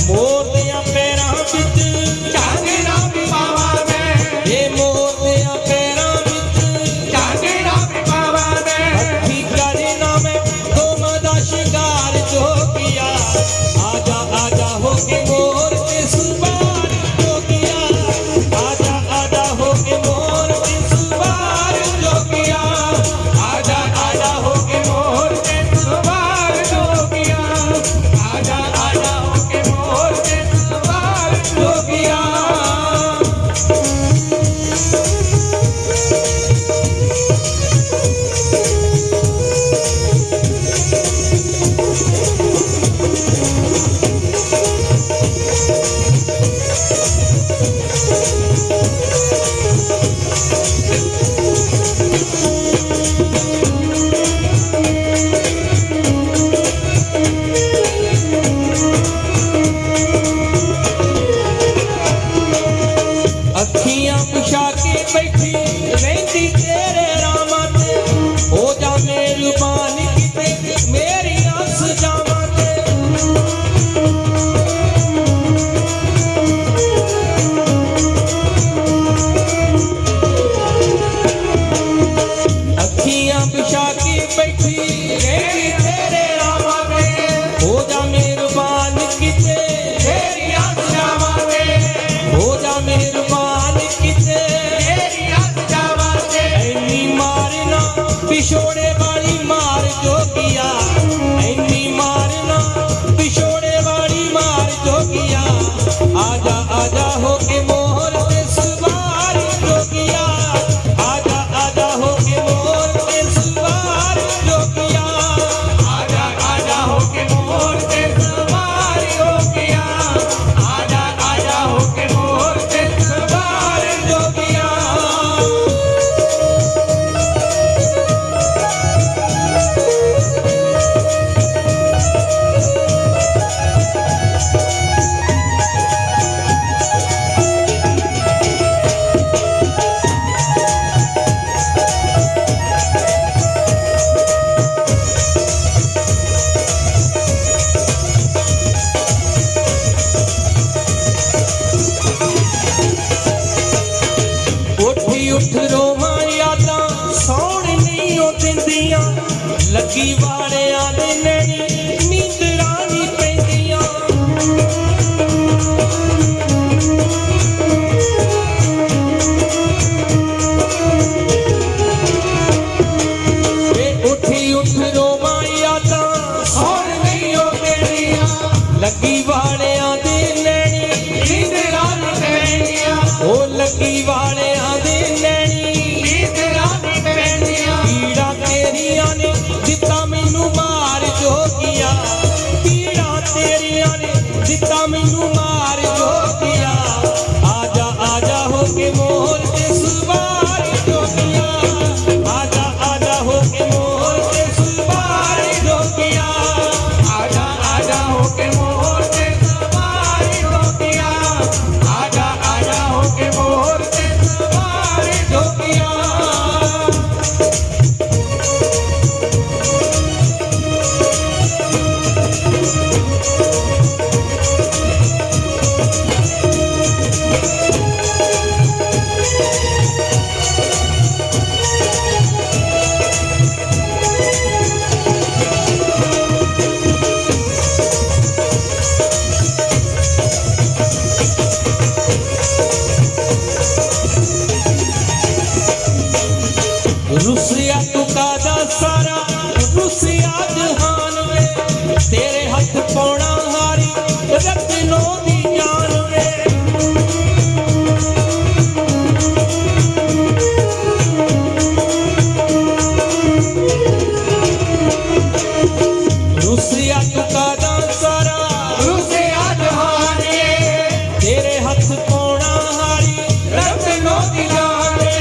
Speaker 2: मोर दिया पैरां विच
Speaker 3: चांदना भी पावा मैं
Speaker 2: ये मोर दिया पैरां विच
Speaker 3: चांदना भी पावा मैं
Speaker 2: हथी करना मैं दोमा दा शिकार जो किया आजा आजा हो के मोर के सुबार जो किया आजा आजा हो के मोर के सुबार जो किया
Speaker 3: आजा आजा हो के मोर के सवार जो किया आजा आजा हो के मोर के सवार जो किया
Speaker 2: अखियां पिछा के बैठी रहती तेरे रामा ते हो जा मेहरबान किते मेरी आस जावा ते अखियां पिछा के बैठी रहती तेरे रामा ते हो जा मेहरबान किते
Speaker 3: तेरी आस जावांगे
Speaker 2: हो जा मेहरबान किते
Speaker 3: तेरी आस जावांगे
Speaker 2: ऐनी मारना पिछोड़े वाली मार जो किया ऐनी मारना पिछोड़े वाली मार जो किया आजा आजा हो के मोहर पे सवार जो किया आजा आजा हो के मोहर पे सवार जो किया
Speaker 3: आजा आजा हो के मोर के सवार हो गया आजा आजा हो के मोर के सवार
Speaker 2: जो किया उठी उठ रोमा यादां सौण नहीं ओ दिंदियां लगी वालियां दे नैनी नींदरां नहीं पैंदियां वे उठी उठ रोमा यादां
Speaker 3: और नहीं हो तेरिया
Speaker 2: लगी वालियां दे नैनी
Speaker 3: नींद रात तेरिया
Speaker 2: ओ लगी वालियां दे नैनी
Speaker 3: नींद रात तेरिया
Speaker 2: पीड़ा तेरिया ने दिता मैनू मार जो किया पीड़ा तेरिया ने दिता मैनू मार जो किया आजा आजा हो के मोर के सवार जो किया आजा आजा हो के मोर के सवार जो किया
Speaker 3: आजा आजा हो के मोर के सवार हो गया आजा आजा हो के मोर के सवार
Speaker 2: जो किया रुसिया तुकादा सारा रुसिया जहान वे तेरे हथ पौना हारी रत्नों दी जान वे रुसिया तुकादा सारा
Speaker 3: रुसे आजहाने
Speaker 2: तेरे हथ पौना हारी
Speaker 3: रत्नों दी जाने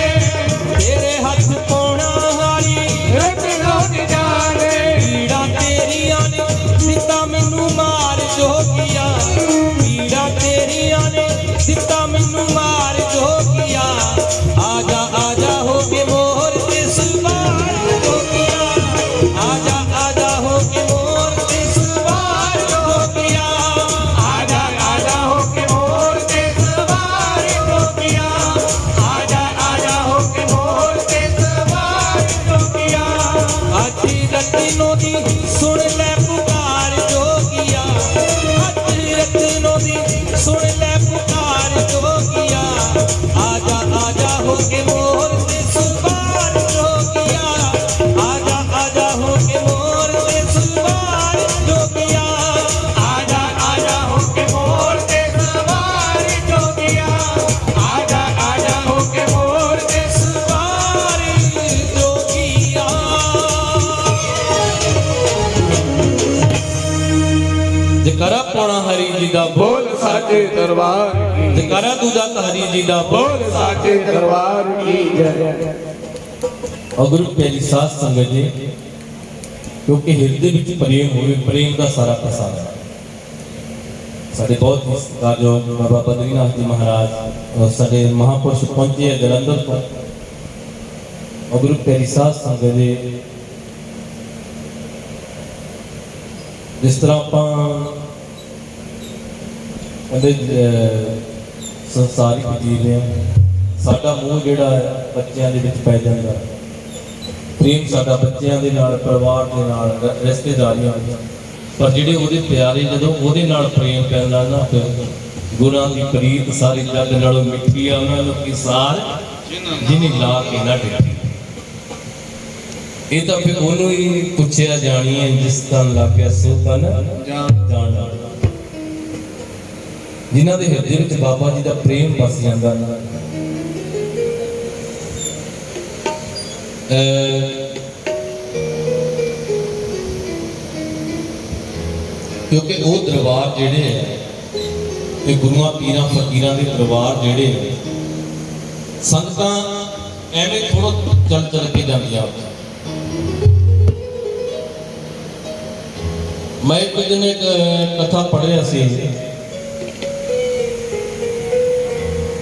Speaker 2: तेरे हथ पौना हारी
Speaker 3: रत्नों दी जाने
Speaker 2: पीड़ा तेरिया ने दिता मैनू मार जो किया पीड़ा तेरिया ने दिता मैनू मार जो किया आजा आजा हो के मोर के सवार जो किया आजा आजा हो के ਜਕਾਰਾ ਪਾਉਣਾ ਹਰੀ ਜੀ ਦਾ
Speaker 1: बोल साचे दरबार की
Speaker 2: ਜਕਾਰਾ ਦੂਜਾ ਹਰੀ ਜੀ ਦਾ
Speaker 1: बोल साचे दरबार की जय।
Speaker 2: ਅਗਰ ਪਿਆਰੀ ਸਾਧ ਸੰਗਤ ਜੀ, ਕਿਉਂਕਿ ਹਿਰਦੇ ਵਿੱਚ ਪ੍ਰੇਮ ਹੋਵੇ, ਪ੍ਰੇਮ ਦਾ ਸਾਰਾ ਪ੍ਰਸਾਰ ਹੈ। ਸਾਡੇ ਬਹੁਤ ਹੀ ਸਤਿਕਾਰਯੋਗ ਬਾਬਾ ਬਦਰੀਨਾਥ ਜੀ ਮਹਾਰਾਜ ਔਰ ਸਾਡੇ ਮਹਾਪੁਰਸ਼ ਪਹੁੰਚੇ ਹੈ ਜਲੰਧਰ ਤੋਂ। ਅਗਰ ਪਿਆਰੀ ਸਾਧ ਸੰਗਤ ਜੀ, ਜਿਸ ਤਰ੍ਹਾਂ ਆਪਾਂ ਕਹਿੰਦੇ ਸੰਸਾਰਿਕ ਜੀਵ ਹਾਂ, ਸਾਡਾ ਮੂੰਹ ਜਿਹੜਾ ਹੈ ਬੱਚਿਆਂ ਦੇ ਵਿੱਚ ਪੈ ਜਾਂਦਾ, ਪ੍ਰੇਮ ਸਾਡਾ ਬੱਚਿਆਂ ਦੇ ਨਾਲ, ਪਰਿਵਾਰ ਦੇ ਨਾਲ, ਰਿਸ਼ਤੇਦਾਰੀਆਂ ਵਿੱਚ। ਪਰ ਜਿਹੜੇ ਉਹਦੇ ਪਿਆਰੇ ਜਦੋਂ ਉਹਦੇ ਨਾਲ ਪ੍ਰੇਮ ਪੈਂਦਾ ਨਾ, ਫਿਰ ਗੁਰਾਂ ਦੀ ਪ੍ਰੀਤ ਸਾਰੀ ਜੱਗ ਨਾਲੋਂ ਮਿੱਠੀ ਆ, ਉਹਨਾਂ ਨੂੰ ਕੀ ਸਾਰ ਜਿਹਨੇ ਲਾ ਕੇ ਨਾ ਡਿੱਠੀ। ਇਹ ਤਾਂ ਫਿਰ ਉਹਨੂੰ ਹੀ ਪੁੱਛਿਆ ਜਾਣੀ ਹੈ, ਜਿਸ ਤਨ ਲੱਗਿਆ ਸੋ ਤਨ ਜਾਣ। ਜਿਨ੍ਹਾਂ ਦੇ ਹਿਰਦੇ ਵਿੱਚ ਬਾਬਾ ਜੀ ਦਾ ਪ੍ਰੇਮ ਵਸ ਜਾਂਦਾ ਨਾ, ਕਿਉਂਕਿ ਉਹ ਦਰਬਾਰ ਜਿਹੜੇ ਹੈ, ਇਹ ਗੁਰੂਆਂ ਪੀਰਾਂ ਫਕੀਰਾਂ ਦੇ ਦਰਬਾਰ ਜਿਹੜੇ ਨੇ, ਸੰਗਤਾਂ ਐਵੇਂ ਥੋੜਾ ਚੱਲ ਕੇ ਜਾਂਦੀਆਂ। ਮੈਂ ਇੱਕ ਦਿਨ ਇੱਕ ਕਥਾ ਪੜ੍ਹ ਰਿਹਾ ਸੀ,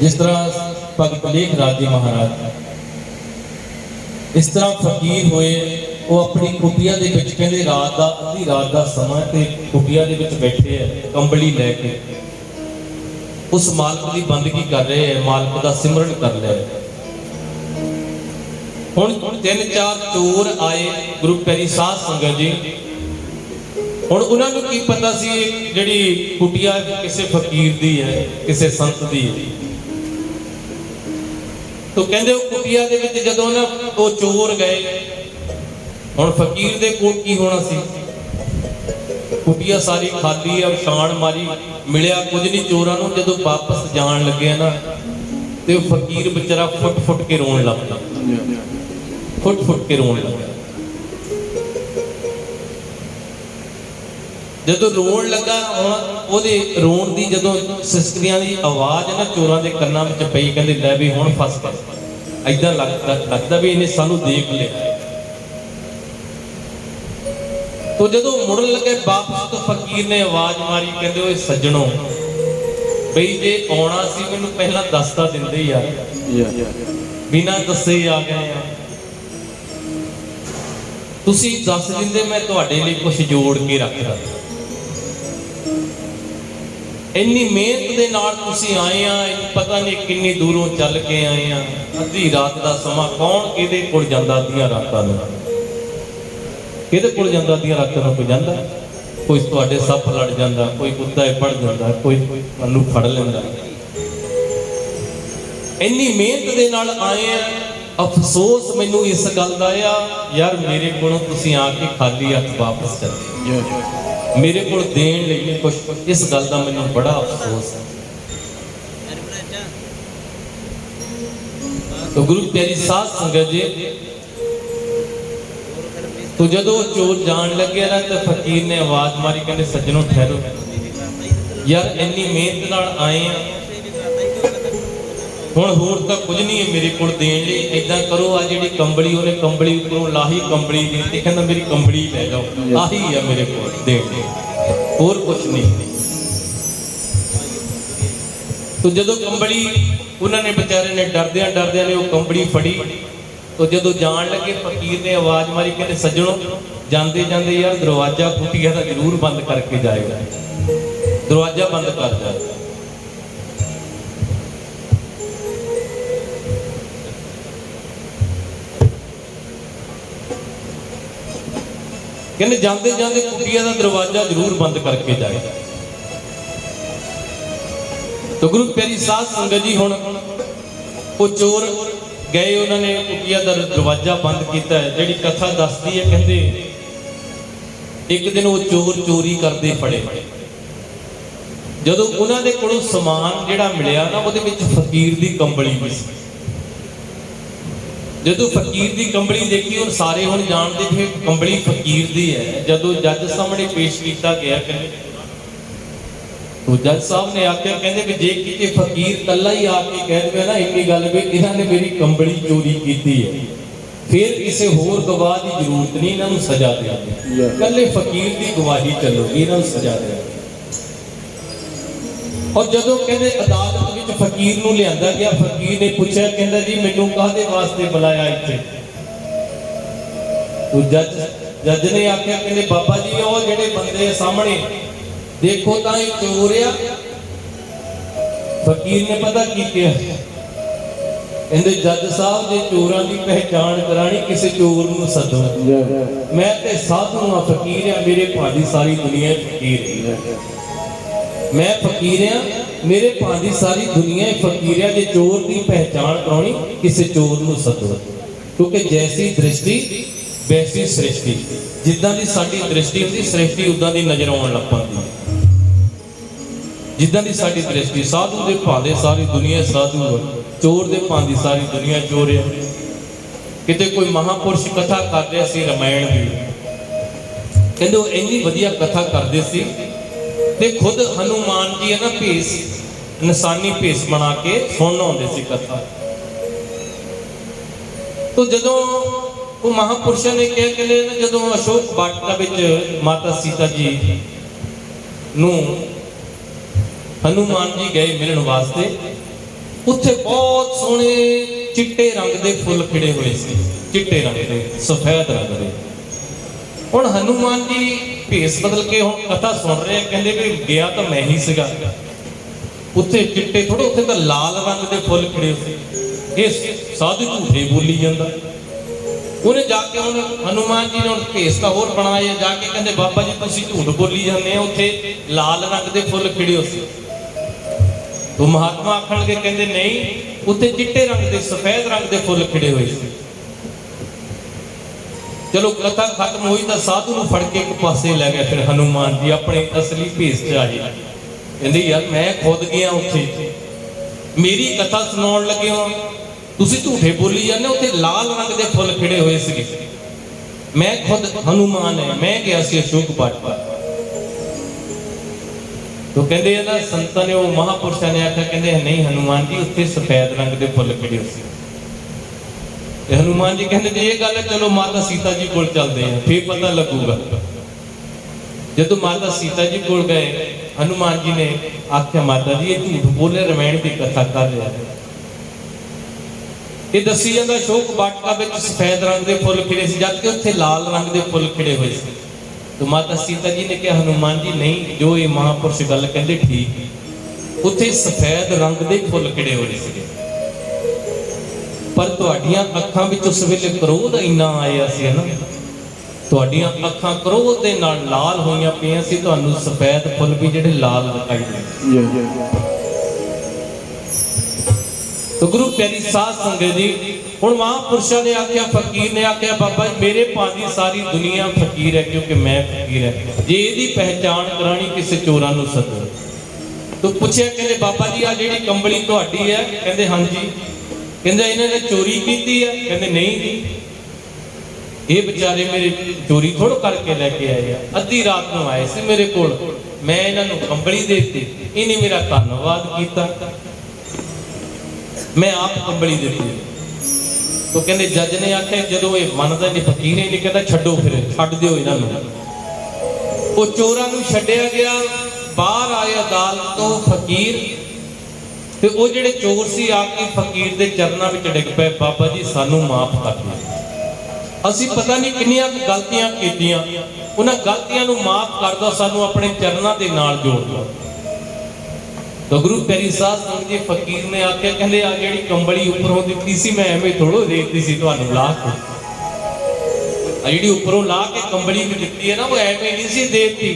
Speaker 2: ਜਿਸ ਤਰ੍ਹਾਂ ਭਗਤ ਲੇਖ ਰਾਜ ਜੀ ਮਹਾਰਾਜ ਇਸ ਤਰ੍ਹਾਂ ਫਕੀਰ ਹੋਏ, ਉਹ ਆਪਣੀ ਕੁਟੀਆ ਦੇ ਵਿੱਚ ਕਹਿੰਦੇ ਰਾਤ ਦਾ ਅੱਧੀ ਰਾਤ ਦਾ ਸਮਾਂ ਤੇ ਕੁਟੀਆ ਦੇ ਵਿੱਚ ਬੈਠੇ ਹੈ, ਕੰਬਲੀ ਲੈ ਕੇ ਉਸ ਮਾਲਕ ਦੀ ਬੰਦਗੀ ਕਰ ਰਹੇ ਹੈ, ਮਾਲਕ ਦਾ ਸਿਮਰਨ ਕਰ ਰਹੇ ਹੈ। ਹੁਣ 3-4 ਚੋਰ ਆਏ ਗੁਰੂ ਪਿਆਰੀ ਸਾਧ ਸੰਗਤ ਜੀ। ਹੁਣ ਉਹਨਾਂ ਨੂੰ ਕੀ ਪਤਾ ਸੀ ਜਿਹੜੀ ਕੁਟੀਆ ਕਿਸੇ ਫਕੀਰ ਦੀ ਹੈ, ਕਿਸੇ ਸੰਤ ਦੀ ਹੈ। ਤੋ ਕਹਿੰਦੇ ਉਹ ਕੁਟੀਆ ਦੇ ਵਿੱਚ ਜਦੋਂ ਨਾ ਉਹ ਚੋਰ ਗਏ, ਹੁਣ ਫਕੀਰ ਦੇ ਕੋਲ ਕੀ ਹੋਣਾ ਸੀ, ਕੁਟੀਆ ਸਾਰੀ ਖਾਲੀ ਆ, ਛਾਣ ਮਾਰੀ, ਮਿਲਿਆ ਕੁਝ ਨਹੀਂ ਚੋਰਾਂ ਨੂੰ। ਜਦੋਂ ਵਾਪਸ ਜਾਣ ਲੱਗੇ ਨਾ, ਤੇ ਉਹ ਫਕੀਰ ਵਿਚਾਰਾ ਫੁੱਟ ਕੇ ਰੋਣ ਲੱਗ ਪਿਆ, ਫੁੱਟ ਕੇ ਰੋਣ ਲੱਗਾ। ਜਦੋਂ ਰੋਣ ਲੱਗਾ, ਉਹਦੇ ਰੋਣ ਦੀ ਜਦੋਂ ਸਿਸਕਰੀਆਂ ਦੀ ਆਵਾਜ਼ ਨਾ ਚੋਰਾਂ ਦੇ ਕੰਨਾਂ ਵਿੱਚ ਪਈ, ਕਹਿੰਦੇ ਲੈ ਵੀ ਹੁਣ ਫਸ ਗਏ। ਏਦਾਂ ਲੱਗਦਾ ਵੀ ਇਹਨੇ ਸਾਨੂੰ ਦੇਖ ਲਿਆ। ਤੋ ਜਦੋਂ ਮੁੜਨ ਲੱਗੇ ਵਾਪਸ, ਤਾਂ ਫਕੀਰ ਨੇ ਆਵਾਜ਼ ਮਾਰੀ, ਕਹਿੰਦੇ ਓਏ ਸੱਜਣੋ, ਬਈ ਜੇ ਆਉਣਾ ਸੀ ਮੈਨੂੰ ਪਹਿਲਾਂ ਦੱਸਦਾ ਦਿੰਦੇ ਯਾਰ, ਬਿਨਾਂ ਦੱਸੇ ਹੀ ਆ ਗਏ ਆ। ਤੁਸੀਂ ਦੱਸ ਦਿੰਦੇ, ਮੈਂ ਤੁਹਾਡੇ ਲਈ ਕੁਝ ਜੋੜ ਕੇ ਰੱਖਦਾ। ਇੰਨੀ ਮਿਹਨਤ ਦੇ ਨਾਲ ਤੁਸੀਂ ਆਏ ਆ, ਪਤਾ ਨਹੀਂ ਕਿੰਨੀ ਦੂਰੋਂ ਚੱਲ ਕੇ ਆਏ ਆ, ਅੱਧੀ ਰਾਤ ਦਾ ਸਮਾਂ। ਕੌਣ ਕਿਹਦੇ ਕੋਲ ਜਾਂਦਾ ਅੱਧੀਆਂ ਰਾਤਾਂ ਨੂੰ? ਕਿਹਦੇ ਕੋਲ ਜਾਂਦਾ ਅੱਧੀਆਂ ਰਾਤਾਂ ਨੂੰ? ਕੋਈ ਜਾਂਦਾ? ਕੋਈ ਤੁਹਾਡੇ ਸੱਪ ਲੜ ਜਾਂਦਾ, ਕੋਈ ਕੁੱਤਾ ਪੜ ਜਾਂਦਾ, ਕੋਈ ਤੁਹਾਨੂੰ ਫੜ ਲੈਂਦਾ। ਇੰਨੀ ਮਿਹਨਤ ਦੇ ਨਾਲ ਆਏ ਆ। ਅਫਸੋਸ ਮੈਨੂੰ ਇਸ ਗੱਲ ਦਾ ਆ ਯਾਰ, ਮੇਰੇ ਕੋਲੋਂ ਤੁਸੀਂ ਆ ਕੇ ਖਾਲੀ ਹੱਥ ਵਾਪਸ ਚਲੇ, ਮੇਰੇ ਕੋਲ ਦੇਣ ਲਈ ਕੁਝ। ਇਸ ਗੱਲ ਦਾ ਮੈਨੂੰ ਬੜਾ ਅਫਸੋਸ ਹੈ। तो गुरु प्यारी साध संगत जी, तो जदों चोर जान लगे ना, तो फकीर ने आवाज मारी, कहते सज्जनों ठहरो यार, इन्नी मेहनत नाल आए हैं, हुण होर तां कुछ नहीं है मेरे को देण लई। इदां करो, आ जिहड़ी कंबली उहने कंबली उपरों लाही, कंबली दी, कहंदा मेरी कंबली लै जाओ, आही है मेरे को देण लई, होर कुछ नहीं। तो जदों कंबली उन्होंने बेचारे ने डरदियां ने वो कंबली फड़ी। तो जदों जान लगे, फकीर ने आवाज मारी, कहते सज्जनों जाते जाते यार दरवाजा कुटिया का जरूर बंद करके जाएगा, दरवाजा बंद कर जाए। कहते जाते जाते कुटिया का दरवाजा जरूर बंद करके जाएगा। तो गुरु प्यारी साध संगत जी, हुण वो चोर गए, उन्होंने कुटिया का दरवाजा बंद किया है। जिहड़ी कथा दसदी है, कहते एक दिन वो चोर चोरी करते फड़े। जदों उन्होंने कोलों समान जिहड़ा मिलिया ना, उहदे विच फकीर की कंबली भी सी। जदों फकीर की कंबली देखी, और सारे हुण जानते थे कंबली फकीर की है। जदों जज सामने पेश किया गया, तो जज साहब ने आख्या कहते भी जे किते फकीर कल्ला ही आके कह दे ना इन्नी गल भी इन्होंने मेरी कंबली चोरी की है, फिर किसी होर गवाह की जरूरत नहीं, इन्होंने सजा देंगे, कल्ले फकीर की गवाही चलोगी, इन्होंने सजा देंगे। और जदों कहते अदालत में फकीर नूं लिआंदा गया, फकीर ने पूछा कहता जी मैनूं काहदे वास्ते बुलाया इत्थे? तो जज ने आख्या कहते बाबा जी वो जिहड़े बंदे सामने देखो तां ये चोर आ। फकीर ने पता की किया, कहते जज साहब जे चोरां दी पहचान करानी किसी चोर नूं सदो, मैं ते साधु हां, फकीर हां, मेरे भांदी सारी दुनिया फकीर है, मैं फकीर हां, मेरे भांदी सारी दुनिया फकीर है। जे चोर की पहचान करानी किसी चोर नूं सदो, क्योंकि जैसी दृष्टि वैसी सृष्टि, जिद्दां दी साडी दृष्टि हुंदी सृष्टि उदां दी नजर आउण लग पैंदी, जिद्दां दी साडी दृष्टि। साधु दे भांदे सारी दुनिया साधु है, चोर दे भांदी सारी दुनिया चोर है। किते कोई महापुरुष कथा करदे सी रामायण दी, कहंदे वो इन्नी वधिया कथा करदे सी ते खुद हनुमान जी है ना भेस निशानी भेस बना के सुन आउंदे सी कथा। तो जदों वो महापुरुषों ने कहा कि जदों अशोक वाटिका विच माता सीता जी नूं हनुमान जी गए मिलण वास्ते, उत्थे बहुत सोहणे चिट्टे रंग दे फुल खिड़े हुए सी, चिट्टे रंग दे सफेद रंग दे। हुण हनुमान जी भेस बदल के हुण कथा सुन रहे हैं, कहंदे भी गया तो मैं ही सीगा, उत्थे चिट्टे थोड़े, उत्थे तो लाल रंग दे फुल खिड़े सी। ये साधु झूठे बोली जांदा। उन्हें जाके हनुमान जी ने भेस का होर बनाया, जाके कहते बाबा जी तुसीं झूठ बोली जाते, उत्थे लाल रंग के फुल खिड़े हो सी। तो महात्मा आखण के कहते नहीं, उत्थे चिट्टे रंग के सफेद रंग के फुल खिड़े हुए सी। चलो कथा खत्म हुई तो साधु नूं फड़ के एक पासे लै गए। फिर हनुमान जी अपने असली भेस च आए, कहते यार मैं खुद गया उत्थे, मेरी कथा सुनाउण लगे हो, तुसीं झूठे बोली जाने, उत्थे लाल रंग के फुल खिड़े हुए सी, मैं खुद हनुमान है, मैं गया सी अशोक वाटिका। तो कहते ना संतां ने वो महापुरुषों ने आख्या, कहते नहीं हनुमान जी उत्थे सफेद रंग के फुल खिड़े सी। हनुमान जी कहते ये गल है, चलो माता सीता जी कोल चलते हैं, फिर पता लगूगा। जदों माता सीता जी कोल गए, हनुमान जी ने आख्या माता जी ये झूठ बोले, रामायण की कथा कर रहा है। ये दसी जाता अशोक वाटिका विच सफेद रंग के फुल खिड़े सी, जबकि उत्थे लाल रंग के फुल खिड़े हुए सी। तो माता सीता जी ने कहा हनुमान जी नहीं, जो ये महापुरुष गल कहते ठीक, उत्थे सफेद रंग के फुल खिड़े हुए सी, पर तुहाडियां अखां विच उस वेले क्रोध इन्ना आया सी ना, तुहाडियां अखां क्रोध दे नाल लाल होईयां पईयां सी, तुहानूं सफेद फुल भी जिहड़े लाल दिखाई दे। तो गुरु प्यारी साध संगत जी, हुण महापुरुषों ने आख्या, फकीर ने आख्या बाबा मेरे भांदी सारी दुनिया फकीर है, क्योंकि मैं फकीर है, जे इहदी पहचान करानी किसी चोरां नूं सदो। तो पूछया कहते बाबा जी आ जिहड़ी कंबली तुहाडी है? कहते हाँ जी। कहते इन्हां ने चोरी कीती है? कहते नहीं जी, ये बेचारे मेरे चोरी थोड़ा करके लैके आए, अद्धी रात नूं आए सी मेरे कोल, मैं इन्हां नूं कंबली दे दी, इन्हें मेरा धन्नवाद किया, मैं आप कंबली दी। तो कहते जज ने आख्या जो ये मनदा नहीं, फकीर ही नहीं, कहता छड्डो, फिर छड्ड दिओ इन्हां नूं। वो चोरां नूं छड्डिया गया, बाहर आए अदालत तो फकीर, ते वो जिहड़े चोर सी आके फकीर दे चरनां विच डिग पए, बाबा जी सानूं माफ कर दिओ, असीं पता नहीं किन्नियां गलतियां कीतियां, उन्हां गलतियां नूं माफ कर दो, सानूं अपने चरनां दे नाल जोड़ दो। तो गुरु प्यारी साध संगत जी, फकीर ने आख्या कहंदे आ जिहड़ी कंबली उपरों दित्ती सी, मैं एवें थोड़ो देती सी तुहानूं ला के, आ जिहड़ी उपरों ला के कंबली भी दित्ती है ना, वो एवें नहीं सी देती,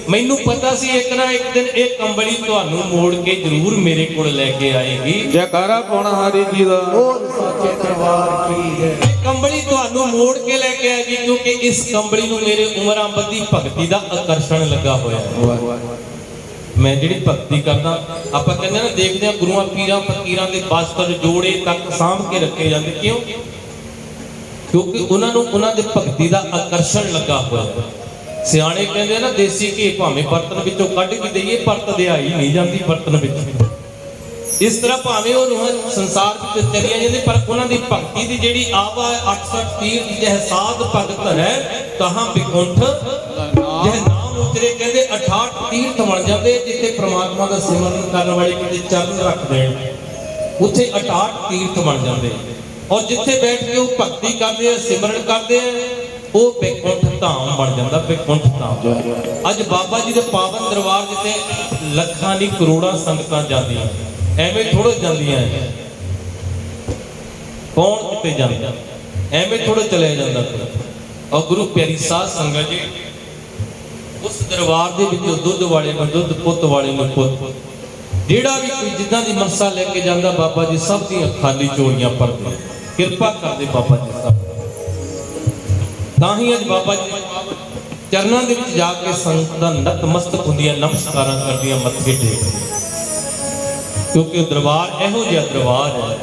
Speaker 2: मैनूं पता सी एक ना एक दिन ये कंबली तुहानूं मोड़ के जरूर मेरे कोल लैके आएगी।
Speaker 1: जयकारा पाउणा हरि जी दा,
Speaker 3: साचे दरबार की है।
Speaker 2: कंबली तुहानूं मोड़ के लैके आएगी, क्योंकि इस कंबली नूं मेरे उमरां बधी भगती दा आकर्षण लगा होया है। मैं जिहड़ी भगती करदा, आपां कहंदे ना देखदे हां गुरुआं पीरां फकीरां दे बास्तर जोड़े तक साਂਭ के रखे जांदे, क्यों? क्योंकि उन्हां नूं उन्हां दे भगती दा आकर्षण लगा होया है। ਸਿਆਣੇ ਕਹਿੰਦੇ ਆ ਨਾ ਦੇਸੀ ਘੀ ਭਾਵੇਂ ਬਰਤਨ ਵਿੱਚੋਂ ਕੱਢ ਕੇ ਦਈਏ ਪਰ ਤਦਿਆਈ ਨਹੀਂ ਜਾਂਦੀ ਬਰਤਨ ਵਿੱਚ। ਇਸ ਤਰ੍ਹਾਂ ਭਾਵੇਂ ਉਹ ਰੂਹਾਂ ਸੰਸਾਰ ਵਿੱਚ ਚਲੀਆਂ ਜਾਂਦੇ ਪਰ ਉਹਨਾਂ ਦੀ ਭਗਤੀ ਦੀ ਜਿਹੜੀ ਆਵਾ 68 ਤੀਰਥ ਜਹ ਸਾਧ ਭਗਤ ਹੈ ਤਹਾਂ ਬਿਕੁੰਠ ਜਹ ਨਾਮ ਉਤਰੇ। ਕਹਿੰਦੇ 68 ਤੀਰਥ ਬਣ ਜਾਂਦੇ ਜਿੱਥੇ ਪ੍ਰਮਾਤਮਾ ਦਾ ਸਿਮਰਨ ਕਰਨ ਵਾਲੇ ਕਿਤੇ ਚਰਨ ਰੱਖ ਦੇਣ ਉੱਥੇ 68 ਤੀਰਥ ਬਣ ਜਾਂਦੇ। ਔਰ ਜਿੱਥੇ ਬੈਠ ਕੇ ਉਹ ਭਗਤੀ ਕਰਦੇ ਆ ਸਿਮਰਨ ਕਰਦੇ ਆ ਉਹ ਬਿਕੁੰਠ ਧਾਮ ਬਣ ਜਾਂਦਾ। ਬਿਕੁੰਠ ਧਾਮ ਅੱਜ ਬਾਬਾ ਜੀ ਦੇ ਪਾਵਨ ਦਰਬਾਰ ਜਿੱਥੇ ਲੱਖਾਂ ਨਹੀਂ ਕਰੋੜਾਂ ਸੰਗਤਾਂ ਜਾਂਦੀਆਂ ਐਵੇਂ ਥੋੜ੍ਹਾ ਜਾਂਦੀਆਂ ਕੌਣ ਕਿਤੇ ਜਾਂਦਾ ਐਵੇਂ ਥੋੜ੍ਹਾ ਚਲਿਆ ਜਾਂਦਾ ਕੋਈ। ਔਰ ਗੁਰੂ ਪਿਆਰੀ ਸਾਧ ਸੰਗਤ ਜੀ ਉਸ ਦਰਬਾਰ ਦੇ ਵਿੱਚੋਂ ਦੁੱਧ ਵਾਲੇ ਨੂੰ ਦੁੱਧ ਪੁੱਤ ਵਾਲੇ ਨੂੰ ਪੁੱਤ ਜਿਹੜਾ ਵੀ ਕੋਈ ਜਿੱਦਾਂ ਦੀ ਮਨਸਾ ਲੈ ਕੇ ਜਾਂਦਾ ਬਾਬਾ ਜੀ ਸਭ ਦੀਆਂ ਖਾਲੀ ਝੋਲੀਆਂ ਭਰਦੇ ਕਿਰਪਾ ਕਰਦੇ ਬਾਬਾ ਜੀ ਸਭ। ਤਾਂ ਹੀ ਅੱਜ ਬਾਬਾ ਜੀ ਚਰਨਾਂ ਦੇ ਵਿੱਚ ਜਾ ਕੇ ਸੰਗਤਾਂ ਨਤਮਸਤਕ ਹੁੰਦੀਆਂ ਨਮਸਕਾਰਾਂ ਕਰਦੀਆਂ ਮੱਥੇ ਟੇਕਦੀਆਂ ਕਿਉਂਕਿ ਦਰਬਾਰ ਇਹੋ ਜਿਹਾ ਦਰਬਾਰ ਹੈ।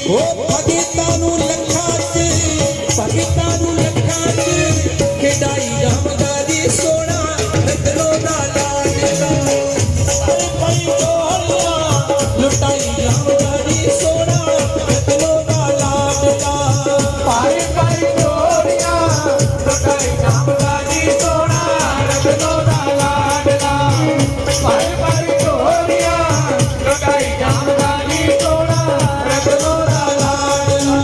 Speaker 3: ਉਹ ਭਗਤਾਂ ਨੂੰ ਲੱਖਾਂ 'ਚ ਖਿਡਾਈ ਜਾਮਦਾ ਦੀ ਸੋਹਣਾ ਰਤਨੋ ਦਾ ਲਾਡਲਾ ਸਾਰੇ ਭਾਈ ਢੋਲੀਆਂ ਲੁਟਾਈ ਜਾਮਦਾ ਦੀ ਸੋਹਣਾ ਰਤਨੋ ਦਾ ਲਾਡਲਾ ਭਾਈ ਭਾਈ ਢੋਲੀਆਂ ਲੁਟਾਈ ਜਾਮਦਾ ਦੀ ਸੋਹਣਾ ਰਤਨੋ ਦਾ ਲਾਡਲਾ ਭਾਈ ਭਾਈ ਢੋਲੀਆਂ ਲੁਟਾਈ ਜਾਮਦਾ ਦੀ ਸੋਹਣਾ ਰਤਨੋ ਦਾ ਲਾਡਲਾ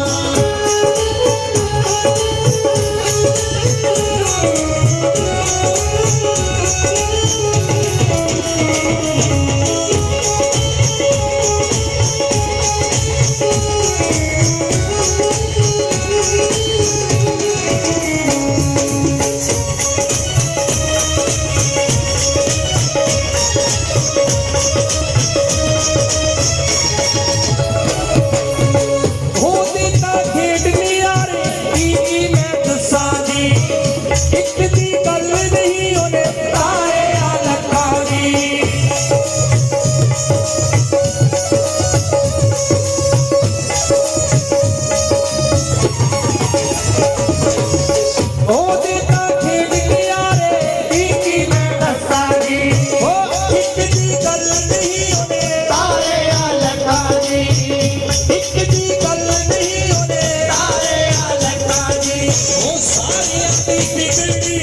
Speaker 3: ਹੋਦੀ ਤਾਂ ਖੇਡ ਨਿਆਰੇ ਦੀ ਮੈਂ ਦੱਸਾਂ ਜੀ ਇੱਕ ਦੀ ਗੱਲ ਨਹੀਂ ਉਹਨੇ ਤਾਰੇ ਆ ਲੱਖਾਂ ਦੀ ਉਹਦੀ ਤਾਂ ਖੇਡ ਨਿਆਰੇ ਦੀ ਮੈਂ ਦੱਸਾਂ ਜੀ ਉਹ ਇੱਕ ਦੀ ਗੱਲ ਨਹੀਂ ਉਹਨੇ ਤਾਰੇ ਆ ਲੱਖਾਂ ਦੀ ਇੱਕ ਦੀ ਗੱਲ ਨਹੀਂ ਉਹਨੇ ਤਾਰੇ ਆ ਲੱਖਾਂ ਦੀ ਉਹ ਸਾਰਿਆਂ ਦੀ ਵਿਗੜੀ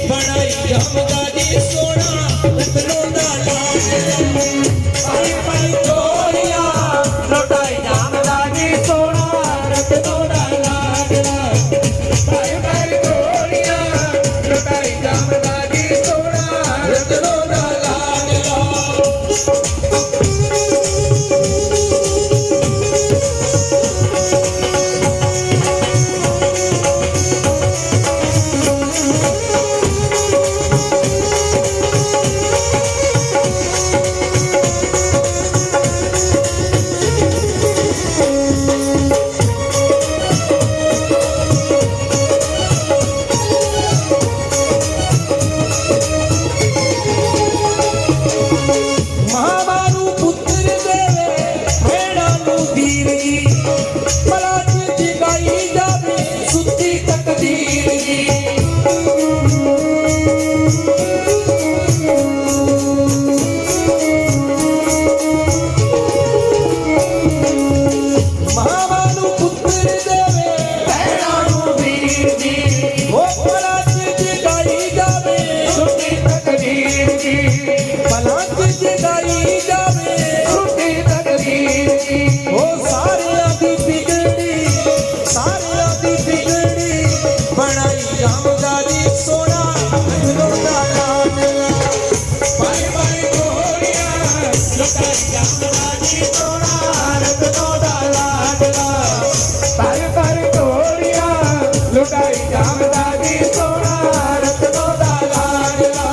Speaker 3: ਬਣਾਈ ਜਾਮਦਾ ਦੀ ਸੋਹਣਾ ਰਤਨੋ ਦਾ ਲਾਡਲਾ ਭਾਈ ਭਾਈ ਢੋਲੀਆਂ ਲੁਟਾਈ ਜਾਮਦਾ ਦੀ ਸੋਹਣਾ ਰਤਨੋ ਦਾ ਲਾਡਲਾ ਭਾਈ ਭਾਈ ਢੋਲੀਆਂ ਲੁਟਾਈ ਜਾਮਦਾ ਦੀ ਸੋਹਣਾ ਰਤਨੋ ਦਾ ਲਾਡਲਾ ਮਹਾਮਾਰੂ ਪੁੱਤਰ ਦੇਵੇ ਭੈਣਾਂ ਨੂੰ ਦੀਨ ਜੀ ਭਲਾ ਜਗਾਈ ਜਾਵੇ ਸੁੱਤੀ ਤਕਦੀਰ ਜੀ ਮਹਾਮਾਰੂ ਪੁੱਤਰ ਦੇਵੇ ਭੈਣਾਂ ਨੂੰ ਦੀਨ ਜੀ ਉਹ ਭਲਾ ਜਗਾਈ ਜਾਵੇ ਸੁੱਤੀ ਤਕਦੀਰ ਜੀ ਭਲਾ ਜਗਾਈ ਜਾਵੇ ਸੁੱਤੀ ਤਕਦੀਰ ਜੀ ਉਹ ਸਾਰਿਆਂ ਦੀ ਵਿਗੜੀ ਬਣਾਈ ਜਾਮਦਾ ਦੀ ਸੋਹਣਾ ਰਤਨੋ ਦਾ ਲਾਡਲਾ ਭਾਈ ਭਾਈ ਢੋਲੀਆਂ ਲੁਟਾਈ ਜਾਮਦਾ ਦੀ ਸੋਹਣਾ ਰਤਨੋ ਦਾ ਲਾਡਲਾ ਭਾਈ ਭਾਈ ਢੋਲੀਆਂ ਲੁਟਾਈ ਜਾਮਦਾ ਦੀ ਸੋਹਣਾ ਰਤਨੋ ਦਾ ਲਾਡਲਾ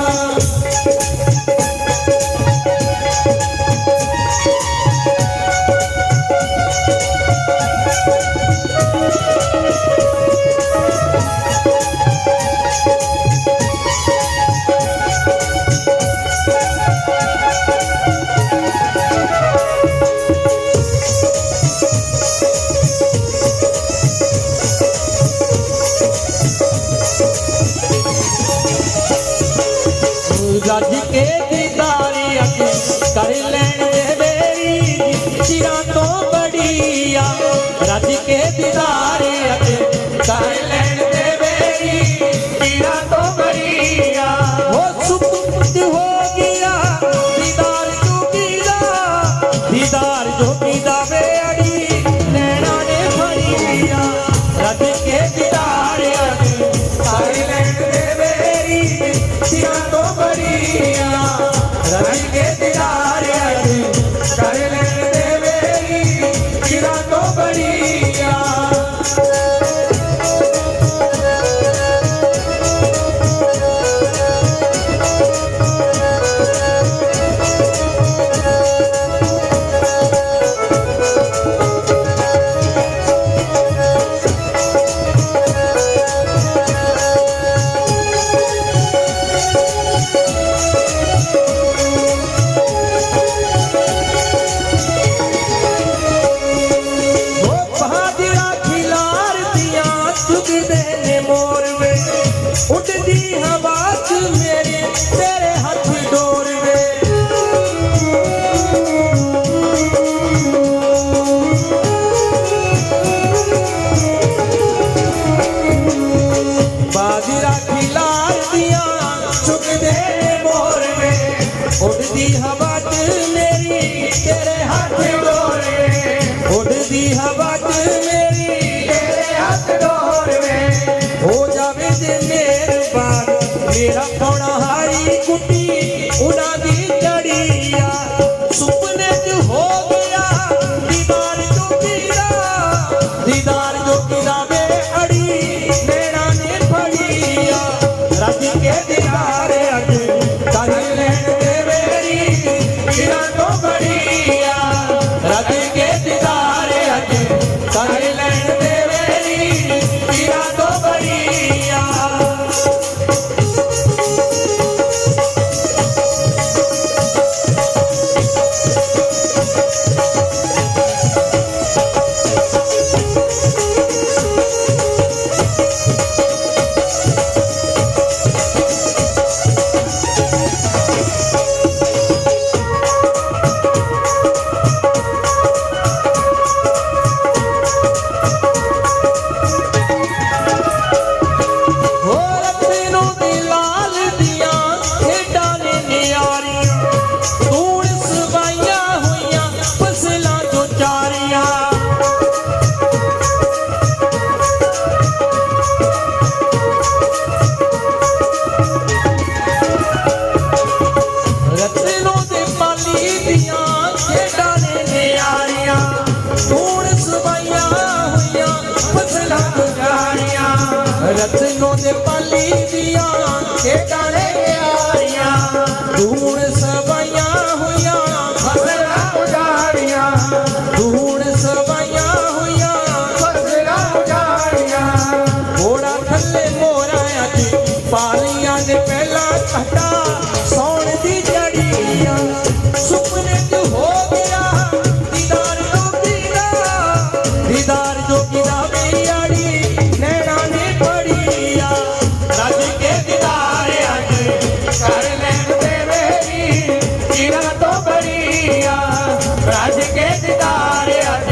Speaker 3: राज के दीदार अज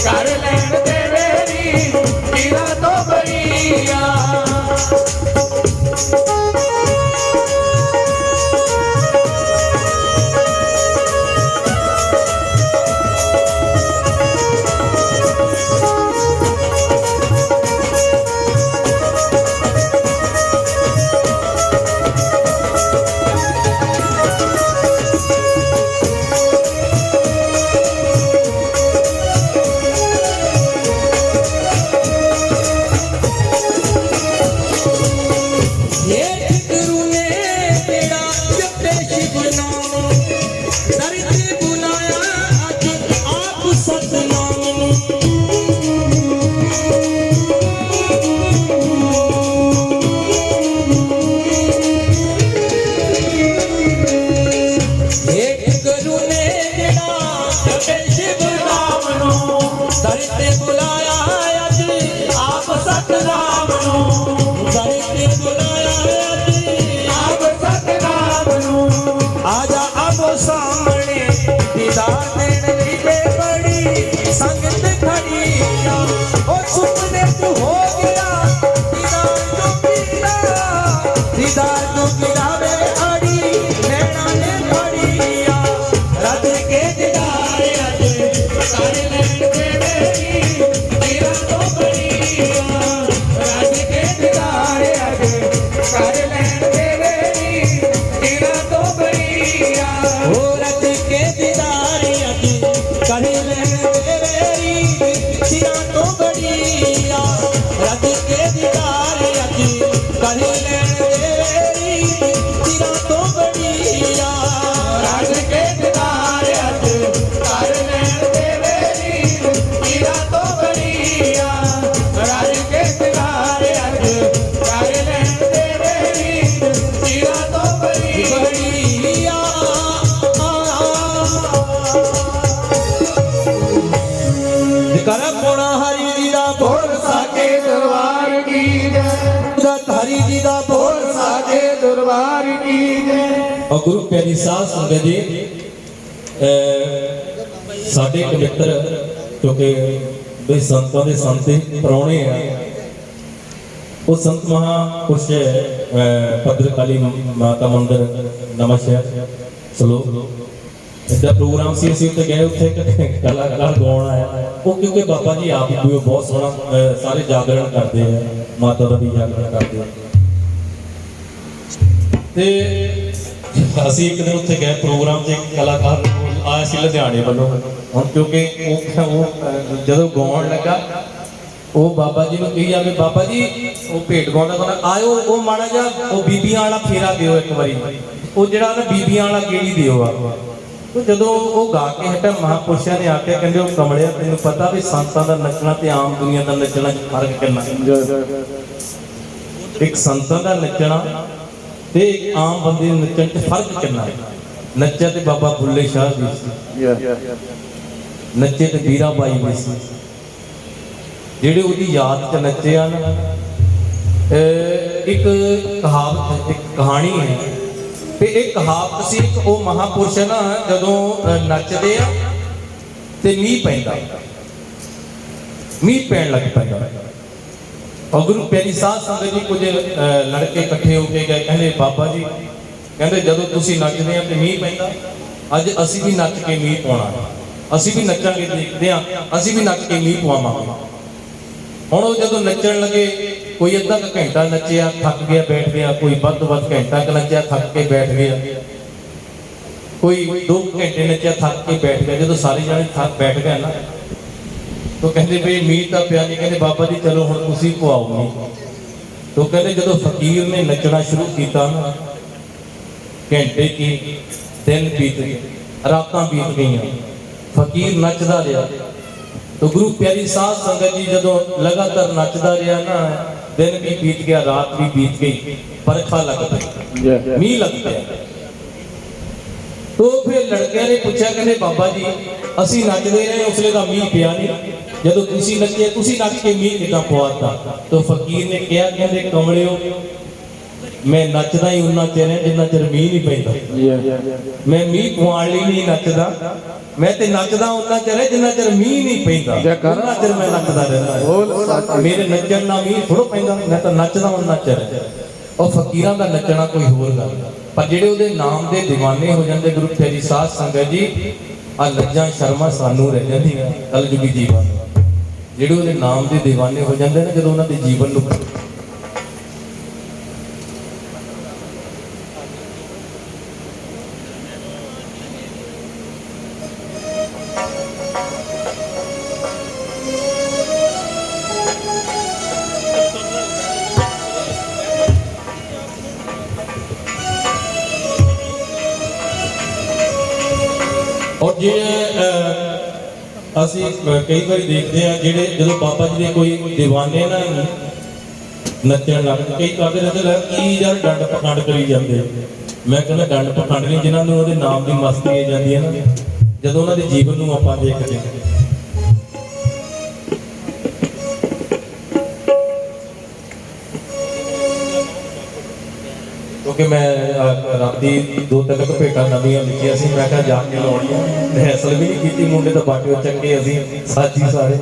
Speaker 3: कर लैन दे मेरी पीरा तो बड़िया
Speaker 2: और गुरु प्यारी साध संगत जी साडे एक मित्र क्योंकि बे संतों के संत प्राहुणे हैं वो संत महापुरुष भद्रकाली माता मंदिर नवांशहर सलोक इधर प्रोग्राम से ਅਸੀਂ ਉੱਥੇ ਗਏ ਉੱਥੇ ਕਲਾਕਾਰ ਗਾਉਣ ਆਇਆ ਉਹ ਕਿਉਂਕਿ ਬਾਬਾ ਜੀ ਆਪ ਵੀ ਬਹੁਤ ਸੋਹਣਾ ਸਾਰੇ ਜਾਗਰਣ ਕਰਦੇ ਆ ਮਾਤਾ ਦਾ ਵੀ ਜਾਗਰਣ ਕਰਦੇ ਆ ਤੇ ਅਸੀਂ ਇੱਕ ਦਿਨ ਉੱਥੇ ਗਏ ਪ੍ਰੋਗਰਾਮ 'ਚ ਇੱਕ ਕਲਾਕਾਰ ਆਇਆ ਸੀ ਲੁਧਿਆਣੇ ਵੱਲੋਂ ਹੁਣ ਕਿਉਂਕਿ ਉਹ ਜਦੋਂ ਗਾਉਣ ਲੱਗਾ ਉਹ ਬਾਬਾ ਜੀ ਨੂੰ ਕਹੀ ਜਾਵੇ ਬਾਬਾ ਜੀ ਉਹ ਭੇਟ ਗਾਉਂਦਾ ਆਇਓ ਉਹ ਮਾੜਾ ਜਿਹਾ ਉਹ ਬੀਬੀਆਂ ਵਾਲਾ ਫੇਰਾ ਦਿਓ ਇੱਕ ਵਾਰੀ ਉਹ ਜਿਹੜਾ ਨਾ ਬੀਬੀਆਂ ਵਾਲਾ ਗੇੜੀ ਦਿਓ ਆ ਉਹ ਜਦੋਂ ਉਹ ਗਾ ਕੇ ਹਟਾ ਮਹਾਂਪੁਰਸ਼ਾਂ ਨੇ ਆ ਕੇ ਕਹਿੰਦੇ ਉਹ ਕਮਲਿਆ ਤੈਨੂੰ ਪਤਾ ਵੀ ਸੰਤਾਂ ਦਾ ਨੱਚਣਾ ਤੇ ਆਮ ਦੁਨੀਆ ਦਾ ਨੱਚਣਾ 'ਚ ਫਰਕ ਕਿੰਨਾ ਇੱਕ ਸੰਤਾਂ ਦਾ ਨੱਚਣਾ ਤੇ ਇੱਕ ਆਮ ਬੰਦੇ ਦੇ ਨੱਚਣ 'ਚ ਫਰਕ ਕਿੰਨਾ ਨੱਚਿਆ ਤੇ ਬਾਬਾ ਬੁੱਲੇ ਸ਼ਾਹ ਵੀ ਸੀ ਨੱਚੇ ਤੇ ਵੀਰਾ ਬਾਈ ਵੀ ਸੀ ਜਿਹੜੇ ਉਹਦੀ ਯਾਦ 'ਚ ਨੱਚੇ ਹਨ ਇੱਕ ਕਹਾਵਤ ਇੱਕ ਕਹਾਣੀ ਹੈ ਤੇ ਇਹ ਕਹਾਵਤ ਸੀ ਇੱਕ ਉਹ ਮਹਾਂਪੁਰਸ਼ ਨਾ ਜਦੋਂ ਨੱਚਦੇ ਆ ਤੇ ਮੀਂਹ ਪੈਂਦਾ ਮੀਂਹ ਪੈਣ ਲੱਗ ਪੈਂਦਾ और गुरु प्यारी साध संगत जी कुछ लड़के इकट्ठे हो के गए कहते बाबा जी कहते जदों तुसीं नचदे आ ते मींह पैंदा अज असीं भी नच के मींह पाउणा असीं भी नचांगे देखदे आ असीं भी नच के मींह पवावांगे हुण ओह जदों नचण लगे कोई अद्धा क घंटा नचिया थक गया बैठ गया कोई वध तो वध घंटा क नचिया थक के बैठ गया कोई 2 घंटे नचिया थक के बैठ गया जदों सारे जने थक बैठ गए ना तो कहते भाई मीर तो पिया नहीं कहते बाबा जी चलो हुण तुसीं पवाओ मीर तो कहते जदों फकीर ने नचना शुरू किया ना घंटे की दिन बीत गए रातां बीत गई फकीर नचदा रहा तो गुरु प्यारी साध संगत जी जदों लगातार नचदा रहा ना दिन भी बीत गया रात भी बीत गई बरखा लग पई मीह लग गया तो फिर लड़कियां ने पूछा कहते बाबा जी असीं नचदे रहे उसले दा मीह पिया नहीं जदों तुसीं नचे तुसीं नच के मीह किदां पवाता तो फकीर ने कहा कहते कमलिओ ਮੈਂ ਨੱਚਦਾ ਹੀ ਉਨਾ ਚਿਰ ਹੈ ਜਿੰਨਾ ਚਿਰ ਮੀਂਹ ਨਹੀਂ ਪੈਂਦਾ। ਮੈਂ ਮੀਂਹ ਪਵਾਉਣ ਲਈ ਨਹੀਂ ਨੱਚਦਾ, ਮੈਂ ਤੇ ਨੱਚਦਾ ਉਨਾ ਚਿਰ ਹੈ ਜਿੰਨਾ ਚਿਰ ਮੀਂਹ ਨਹੀਂ ਪੈਂਦਾ। ਉਨਾ ਚਿਰ ਮੈਂ ਨੱਚਦਾ ਰਹਿੰਦਾ। ਮੇਰੇ ਨੱਚਣ ਨਾਲ ਮੀਂਹ ਥੋੜ੍ਹਾ ਪੈਂਦਾ, ਮੈਂ ਤਾਂ ਨੱਚਦਾ ਉਨਾ ਚਿਰ ਹੈ। ਉਹ ਫਕੀਰਾਂ ਦਾ ਨੱਚਣਾ ਕੋਈ ਹੋਰ ਗੱਲ ਹੈ, ਪਰ ਜਿਹੜੇ ਉਹਦੇ ਨਾਮ ਦੇ دیਵਾਨੇ ਹੋ ਜਾਂਦੇ ਗੁਰੂ ਤੇਰੀ ਸਾਧ ਸੰਗਤ ਜੀ, ਆ ਲੱਜਾਂ ਸ਼ਰਮਾਂ ਸਾਨੂੰ ਰਹਿ ਜਾਂਦੀਆਂ ਕਲਯੁਗੀ ਜੀਵਨ। ਜਿਹੜੇ ਉਹਦੇ ਨਾਮ ਦੇ دیਵਾਨੇ ਹੋ ਜਾਂਦੇ ਨੇ, ਜਦੋਂ ਉਹਨਾਂ ਦੇ ਜੀਵਨ ਨੂੰ ਔਰ ਜਿਹੜੇ ਅਸੀਂ ਕਈ ਵਾਰੀ ਦੇਖਦੇ ਆ, ਜਿਹੜੇ ਜਦੋਂ ਬਾਬਾ ਜੀ ਦੇ ਕੋਈ دیਵਾਨੇ ਨਾ ਨੱਚਣ ਲੱਗਦੇ, ਕਈ ਕਰਦੇ ਰਹਿੰਦੇ ਕੀ ਯਾਰ ਡੰਡ ਪਖੰਡ ਕਰੀ ਜਾਂਦੇ। ਮੈਂ ਕਹਿੰਦਾ ਡੰਡ ਪਖੰਡ ਨਹੀਂ, ਜਿਨ੍ਹਾਂ ਨੂੰ ਉਹਦੇ ਨਾਮ ਦੀ ਮਸਤੀ ਆ ਜਾਂਦੀ ਹੈ ਨਾ, ਜਦੋਂ ਉਹਨਾਂ ਦੇ ਜੀਵਨ ਨੂੰ ਆਪਾਂ ਦੇਖਦੇ ਹਾਂ। ਕਿਉਂਕਿ ਮੈਂ ਰਾਤੀ 2-3 ਭੇਟਾਂ ਨਵੀਆਂ ਲਿਖੀਆਂ ਸੀ, ਮੈਂ ਕਿਹਾ ਜਾ ਕੇ ਲਾਉਣੀਆਂ, ਰਿਹਰਸਲ ਵੀ ਨਹੀਂ ਕੀਤੀ, ਮੁੰਡੇ ਤਾਂ ਬਾਟੇ ਚੰਗੇ ਅਸੀਂ ਸਾਥੀ ਸਾਰੇ।